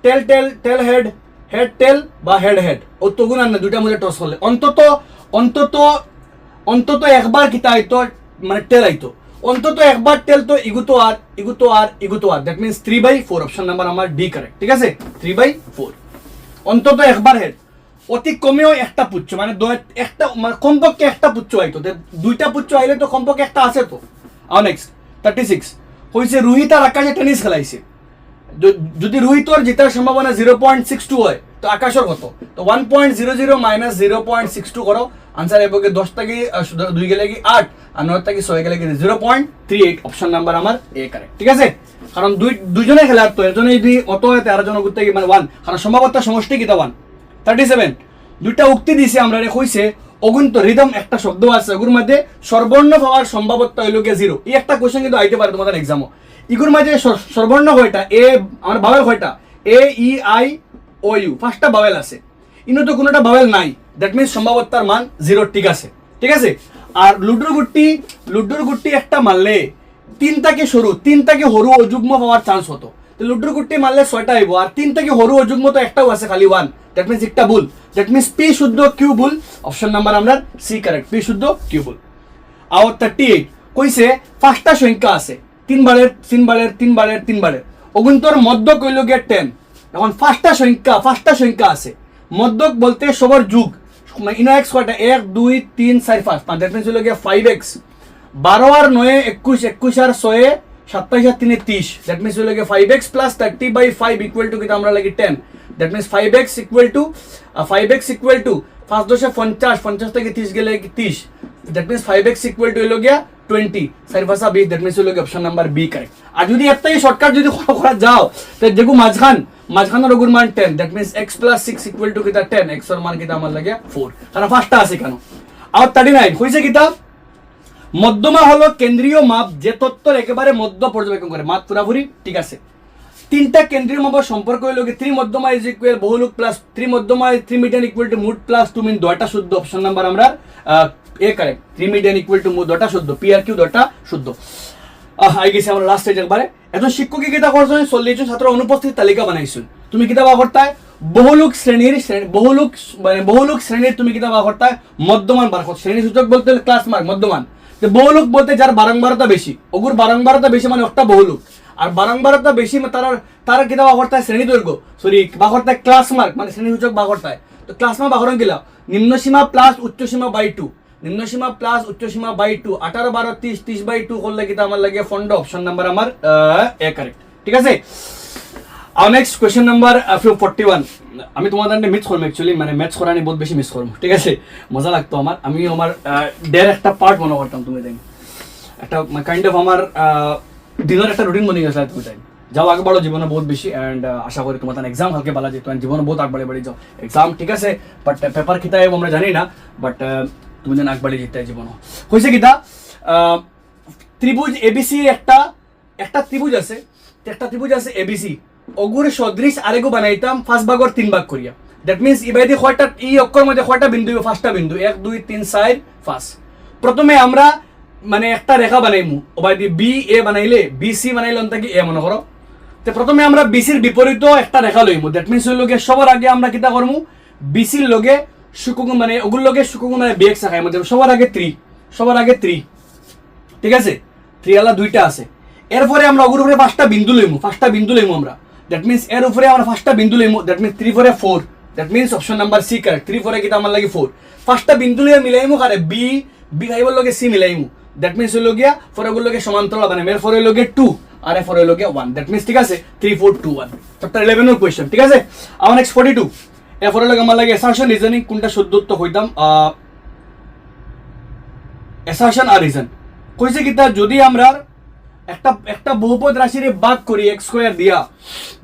টেল হেড টেল বা হেড ও তো গুণ না দুইটা মুদ্রা টস করলে অন্তত একবার কিটা আইতো মানে টেল আইতো অন্তত একবার টেল তো ইগুতো আর দ্যাট মিন্স 3/4 অপশন নাম্বার আমার ডি কারেক্ট ঠিক আছে 3/4 অন্তত একবার হেড অতি কমেও একটা পুচ্ছ মানে একটা মানে কমপক্ষে একটা পুচ্ছ আইতো দুইটা পুচ্ছ আইলে তো কমপক্ষে একটা আছে তো আর নেক্সট 36 কইছে রোহিত আর আকাশে টেনিস খেলাইছে যদি রোহিতর জেতার সম্ভাবনা 0.62 হয় তো আকাশের কত তো 1.00 মাইনাস 0.62 করো আনসার এবকে 10 থেকে 2 গেলে কি 8 আর 9 থেকে 6 গেলে কি 0.38 অপশন নাম্বার আমার এ কারেক্ট ঠিক আছে কারণ দুইজনে খেলার তো এজন্য যদি অত হয় 13 জন করতে মানে 1 কারণ সম্ভাবনা সমষ্টি কিটা 1 37 দুইটা উক্তি দিছে আমরা রে কইছে অগুন্ত রিদম একটা শব্দ আছে ওগুর মধ্যে সর্বর্ণ পাওয়ার সম্ভাবনা হইল গে 0 এই একটা কোশ্চেন কিন্তু আইতে পারে তোমাদের एग्जामও ইগুর মধ্যে সর্বর্ণ কয়টা এ আমার ভাওয়েল কয়টা এ ই আই ও ইউ পাঁচটা ভাওয়েল আছে ইনো তো কোনোটা ভাওয়েল নাই দ্যাট মিন্স সম্ভাবনার মান 0 ঠিক আছে আর লুডুর গুটি একটা মারলে তিনটাকে সরু অযুগ্ম পাওয়ার চান্স হতো তো লুডুর গুটি মারলে 6টা আইবো আর তিনটাকে সরু অযুগ্ম তো একটাও আছে খালি 1 দ্যাট মিন্স একটা ভুল দ্যাট মিন্স পি শুদ্ধ কিউ ভুল অপশন নাম্বার আমরা সি কারেক্ট পি শুদ্ধ কিউ ভুল আর 38 কইছে পাঁচটা সংখ্যা আছে তিন বারের অগুন্তর মধ্য কইল গিয়ে 10 এখন পাঁচটা সংখ্যা আছে মধ্যক বলতে সবার যুগ ইনো এক্স কয়টা 1 2 3 4 5 দ্যাট মিন্স হইল গিয়ে 5x 12 R 9 21 R 6 27 R 3 30 that means হইল গিয়ে 5x প্লাস 30/5 ইকুয়াল টু কিটা আমরা লাগি 10 that means 5x equal to 5 10 50 থেকে 30 গেলে 30 that means 5x equal to হইল গিয়া 20 4 5 20 দ্যাট মিন্স হইল গিয়া অপশন নাম্বার বি কারেক্ট আর যদি একটাই শর্টকাট যদি করা যাও তো যেগু মাঝখানের ওগুর মান 10 that means x plus 6 equal to কিটা 10 x এর মান কিটা আমার লাগে 4 কারণ পাঁচটা আছে কেন আর 39 কইছে কিটা মধ্যমা হলো কেন্দ্রীয় মাপ যে তত্ত্বর একেবারে মধ্য পর্যবেক্ষণ করে মাপ পুরাপুরি ঠিক আছে তিনটা কেন্দ্রীয় মাপের সম্পর্ক হইল কি 3 মধ্যমা ইজ ইকুয়াল বহুলক প্লাস 3 মধ্যমা 3 median equal to mode plus 2 mean দটা শুদ্ধ অপশন নাম্বার আমরা A correct 3 median equal to mode দটা শুদ্ধ পি আর কিউ দটা শুদ্ধ আই গেছে আমরা লাস্ট স্টেজ একবারে এখন শিক্ষকই কিটা করছেন 40 জন ছাত্র অনুপস্থিত তালিকা বানাইছেন তুমি কিটা বা করতায় বহুলক শ্রেণীর তুমি কিটা বা করতায় মধ্যমান বার করতে শ্রেণী সূচক বলতে ক্লাস মার্ক মধ্যমান তো বহুলক বলতে যার বারংবারতা বেশি ওগুর বারংবারতা বেশি মানে একটা বহুলক আর বারংবারতা বেশি তার কিটা বা করতায় শ্রেণী দৈর্ঘ্য সরি বা করতায় ক্লাস মার্ক মানে শ্রেণী সূচক বা করতায় তো ক্লাস মার্ক বাহরণ গেলা নিম্ন সীমা প্লাস উচ্চ সীমা বাই 2 নিম্ন সীমা প্লাস উচ্চ সীমা বাই 2 18 12 30 30/2 করলে কিটা আমার লাগে ফন্ড অপশন নাম্বার আমার এ কারেক্ট ঠিক আছে আর নেক্সট কোশ্চেন নাম্বার 41 আমি তোমাদের মিস করব অ্যাকচুয়ালি মানে ম্যাথস করানি বহুত বেশি মিস করব ঠিক আছে মজা লাগতো আমার আমি আমার ডের একটা পার্ট মনে করতাম তুমি দেখ একটা কাইন্ড অফ আমার দিনের একটা রুটিন বনে গেছে তুমি টাইম যাও আগে বাড়ো জীবনে বহুত বেশি এন্ড আশা করি তোমার এক্সাম হালকে বালা যেত জীবনে বহুত আগ বাড়ি যাও এক্সাম ঠিক আছে বাট পেপার কিতা আমরা জানি না বাট তুমি যেন আগ বাড়ি যেতে জীবন হয়েছে কিতা ত্রিভুজ এবিসি একটা একটা ত্রিভুজ আছে, একটা ত্রিভুজ আছে এবিসি, অগুর সদৃশ আরেকও বানাইতাম 5 ভাগর 3 ভাগ করিয়া। দ্যাট মিনস ইবাইদি কয়টা ই অক্ষর মধ্যে কয়টা বিন্দু, 5টা বিন্দু, 1 2 3 4 5। প্রথমে আমরা মানে একটা রেখা বানাইমু, ওবাইদি বি এ বানাইলে বিসি বানাইলে অন্তাকি এ মনে করো। তো প্রথমে আমরা বিসির বিপরীত একটা রেখা লইমু। দ্যাট মিনস হইল গিয়ে সবার আগে আমরা কিতা করমু, বিসির লগে সুকুগুণ মানে ওগুর লগে সুকুগুণ মানে বেগ শাখায় মধ্যে সবার আগে 3, সবার আগে 3, ঠিক আছে? 3 আলা দুইটা আছে। এরপরে আমরা ওগুর উপরে 5টা বিন্দু লইমু, 5টা বিন্দু লইমু আমরা। দ্যাট মিনস এর উপরে আমরা 5টা বিন্দু লইমু। That means 3 4 4, that means option number C correct. 3 4 কিতা আমার লাগে 4। 5টা বিন্দু লইয়া মিলাইমু কারে বি বি ফাইভের লগে সি মিলাইমু। দ্যাট মিনস হইল গিয়া ফর ওগুর লগে সমান্তরাল বানাইমু। এর পরে হইল গিয়া 2 আর এর পরে হইল গিয়া 1। দ্যাট মিনস ঠিক আছে 3 4 2 1। চ্যাপ্টার 11 এর কোশ্চেন, ঠিক আছে? আমার নেক্সট 42 এর পরে লগে আমার লাগে অ্যাসারশন রিজনিং কোনটা শুদ্ধ উত্তর হইতাম। অ্যাসারশন আর রিজন কইছে কিতা, যদি আমরা একটা বহুপদ রাশিরে ভাগ করি x স্কয়ার দিয়া,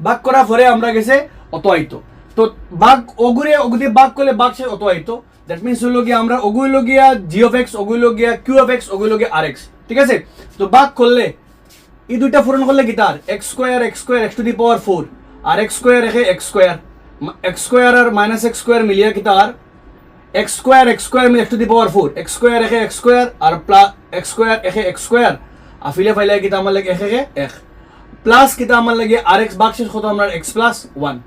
ভাগ করার পরে আমরা গেছে অত আইতো, তো ভাগ ওগুরে ওগুদি ভাগ করলে ভাগ সে অত আইতো। দ্যাট মিনস হইল গিয়া আমরা ওগুইল গিয়া g অফ x, ওগুইল গিয়া q অফ x, ওগুইল গিয়া r x, ঠিক আছে? তো ভাগ করলে এই দুইটা পূরণ করলে কি তার x square x to the power 4 আর x স্কয়ার রেখে x স্কয়ার আর মাইনাস x স্কয়ার মিলিয়া কি তার x স্কয়ার মিলে x to the power 4, x square রেখে x স্কয়ার আর প্লাস x স্কয়ার রেখে x স্কয়ার আফিলে ফাইলে কিতা আমার লাগে এক এক প্লাস কিতা আমার লাগে rx বাক্সের কত আমরা x প্লাস 1।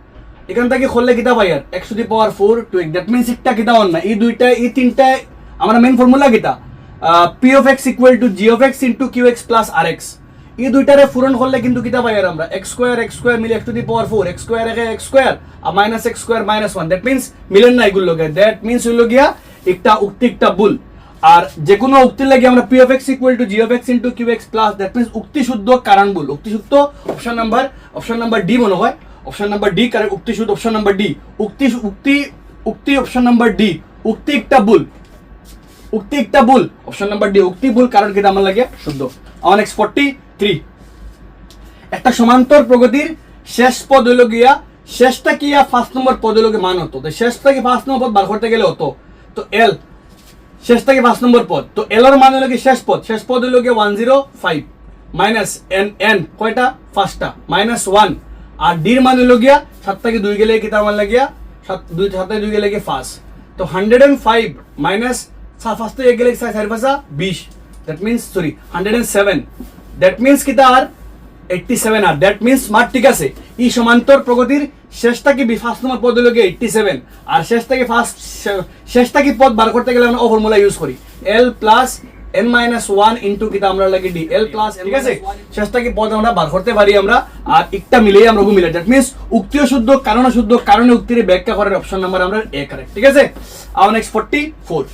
এখান থেকে করলে কিতা পাই আর x to the power 4 to x। That means একটা কিতা অন না, এই দুইটা এই তিনটা আমরা মেইন ফর্মুলা কিতা p of x equal to g of x into qx plus rx। এই দুইটারে পূরণ করলে কিন্তু কিতা পাই আর আমরা x স্কয়ার মিলে x to the power 4, x square রেখে x স্কয়ার আর minus x square minus 1। That means মিলেন না এগুলো লগে। দ্যাট মিনস হইল গিয়া একটা উক্তি একটা ভুল। আর যে কোনো উক্তির লাগে আমরা p of x equal to g of x into qx plus, that means উক্তি শুদ্ধ কারণ ভুল। উক্তি শুদ্ধ অপশন নাম্বার ডি মনে হয়, অপশন নাম্বার ডি কারেক্ট। উক্তি শুদ্ধ অপশন নাম্বার ডি, উক্তি উক্তি উক্তি অপশন নাম্বার ডি, উক্তি একটা ভুল, উক্তি একটা ভুল অপশন নাম্বার ডি, উক্তি ভুল কারণ কি আমার লাগে শুদ্ধ। আমার নেক্সট 43 একটা সমান্তর প্রগতির শেষ পদ হইল গিয়া শেষটা কি 5 নম্বর পদ হইল মান হতো। তো শেষটা কি 5 নম্বর পদ বার করতে গেলে হতো, তো এল শেষটা কি 5 নম্বর পদ, তো এল এর মান হইল কি শেষ পদ হইল গিয়া 105 মাইনাস এন এন কয়টা 5টা মাইনাস 1 আর ডির মান হইল গিয়া 7 থেকে 2 গেলে কি আমার লাগিয়া 7 থেকে 2 গেলে কি 5। তো 105 মাইনাস 5 থেকে 1 গেলে 4 5 20। That means sorry 107। That means কি তার 87 আর দ্যাট মিনস স্মার্ট, ঠিক আছে? এই সমান্তর প্রগতির শেষটা কি 5 নম্বর পদ হলো 87 আর শেষটা কি পদ বার করতে গেলে আমরা ও ফর্মুলা ইউজ করি l plus n minus 1 into কিটা আমরা লাগে d l প্লাস, ঠিক আছে? শেষটা কি পদ আমরা বার করতে পারি আমরা, আর একটা মিলেই আমরা মিলে। দ্যাট মিনস উক্তিও শুদ্ধ কারণ শুদ্ধ, কারণে উক্তির ব্যাখ্যা করার অপশন নাম্বার আমরা এ কারেক্ট, ঠিক আছে? আর নেক্সট 44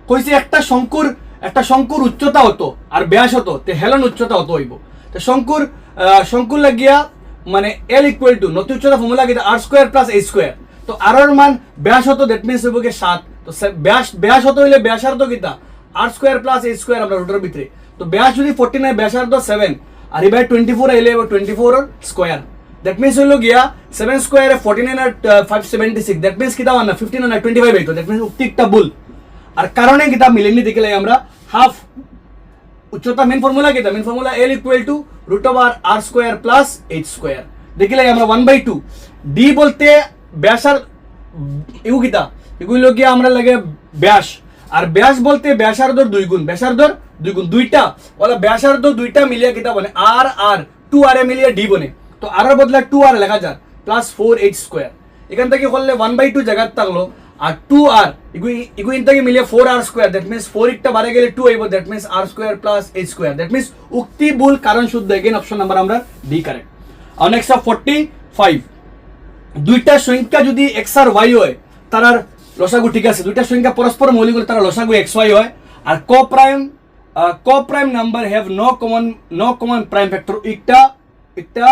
কইছে একটা শঙ্কুর উচ্চতা হতো আর ব্যাস হতো, তে হেলন উচ্চতা হতো হইব। তো শঙ্কুর লাগিয়া মানে l ইকুয়াল টু নতি উচ্চতা ফর্মুলা কিটা r square plus h square. তো r এর মান ব্যাস হতো, দ্যাট মিনস হইব কি 7। তো ব্যাস হতো হইলে ব্যাসার্ধ কিটা r square plus h square আমরা রুটের ভিতরে। তো ব্যাস যদি 49 ব্যাসার্ধ 7 আর এবারে 24 আইলে 24 এর স্কয়ার। দ্যাট মিনস হইল গিয়া 7 স্কয়ারে 49 আর 576। দ্যাট মিনস কিটা না 15 আর 25 হইতো। দ্যাট মিনস উক্তি একটা ভুল আর কারণে কিটা মিলেনি দেখিলে আমরা হাফ উচ্চতা মেন ফর্মুলা কিটা main formula l equal to root over r square plus h square. দেখিলে আমরা 1/2 d বলতে ব্যাসার ইউ কিটা এগুলো গিয়া আমরা লাগে ব্যাস, আর ব্যাস বলতে ব্যাসার্ধর 2 গুণ, ব্যাসার্ধর 2 গুণ দুইটা ওলা ব্যাসার্ধ দুইটা মিলিয়ে কিটা বনে r r 2r এ মিলিয়ে d বনে। তো r এর বদলে 2r লেখা যায় প্লাস 4h স্কয়ার। এখান থেকে করলে 1/2 জায়গা থাকলো আর 2r ইগুইন থেকে মিলিয়ে 4r স্কয়ার। দ্যাট মিনস 4 একটা বারে গেলে 2 আইবো। That means r square plus h square. That means উক্তি ভুল কারণ শুদ্ধ। এগেইন অপশন নাম্বার আমরা ডি কারেক্ট। আর নেক্সট 45 দুইটা সংখ্যা যদি x আর y হয় তার লসাগু, ঠিক আছে? দুইটা সংখ্যা পরস্পর মৌলিক হলে তার লসাগু xy হয়। আর co-prime number have no common prime factor. একটা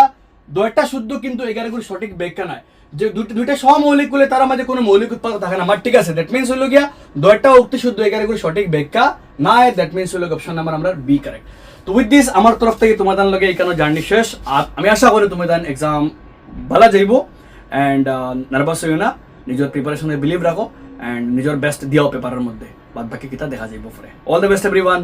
দুইটা শুদ্ধ কিন্তু এগারোগুলো সঠিক ব্যাখ্যা নাই। যে দুইটা সমমৌলিক হলে তার মাঝে কোনো মৌলিক উৎপাদ থাকে না আমার, ঠিক আছে? দ্যাট মিনস হইল গিয়া দুইটা উক্তি শুদ্ধ এগারোগুলো সঠিক ব্যাখ্যা নাই। দ্যাট মিনস হইল অপশন নাম্বার আমরা বি কারেক্ট। তো উইথ দিস আমার তরফ থেকে তোমাদের লগে এখানে জার্নি শেষ। আর আমি আশা করি তোমাদের এক্সাম ভালো যাইব অ্যান্ড নার্ভাস হইও না, নিজের প্রিপারেশনে বিলিভ রাখো অ্যান্ড নিজের বেস্ট দিও পেপারের মধ্যে, বাদ বাকি কিতা দেখা যাইব পরে। All the best everyone.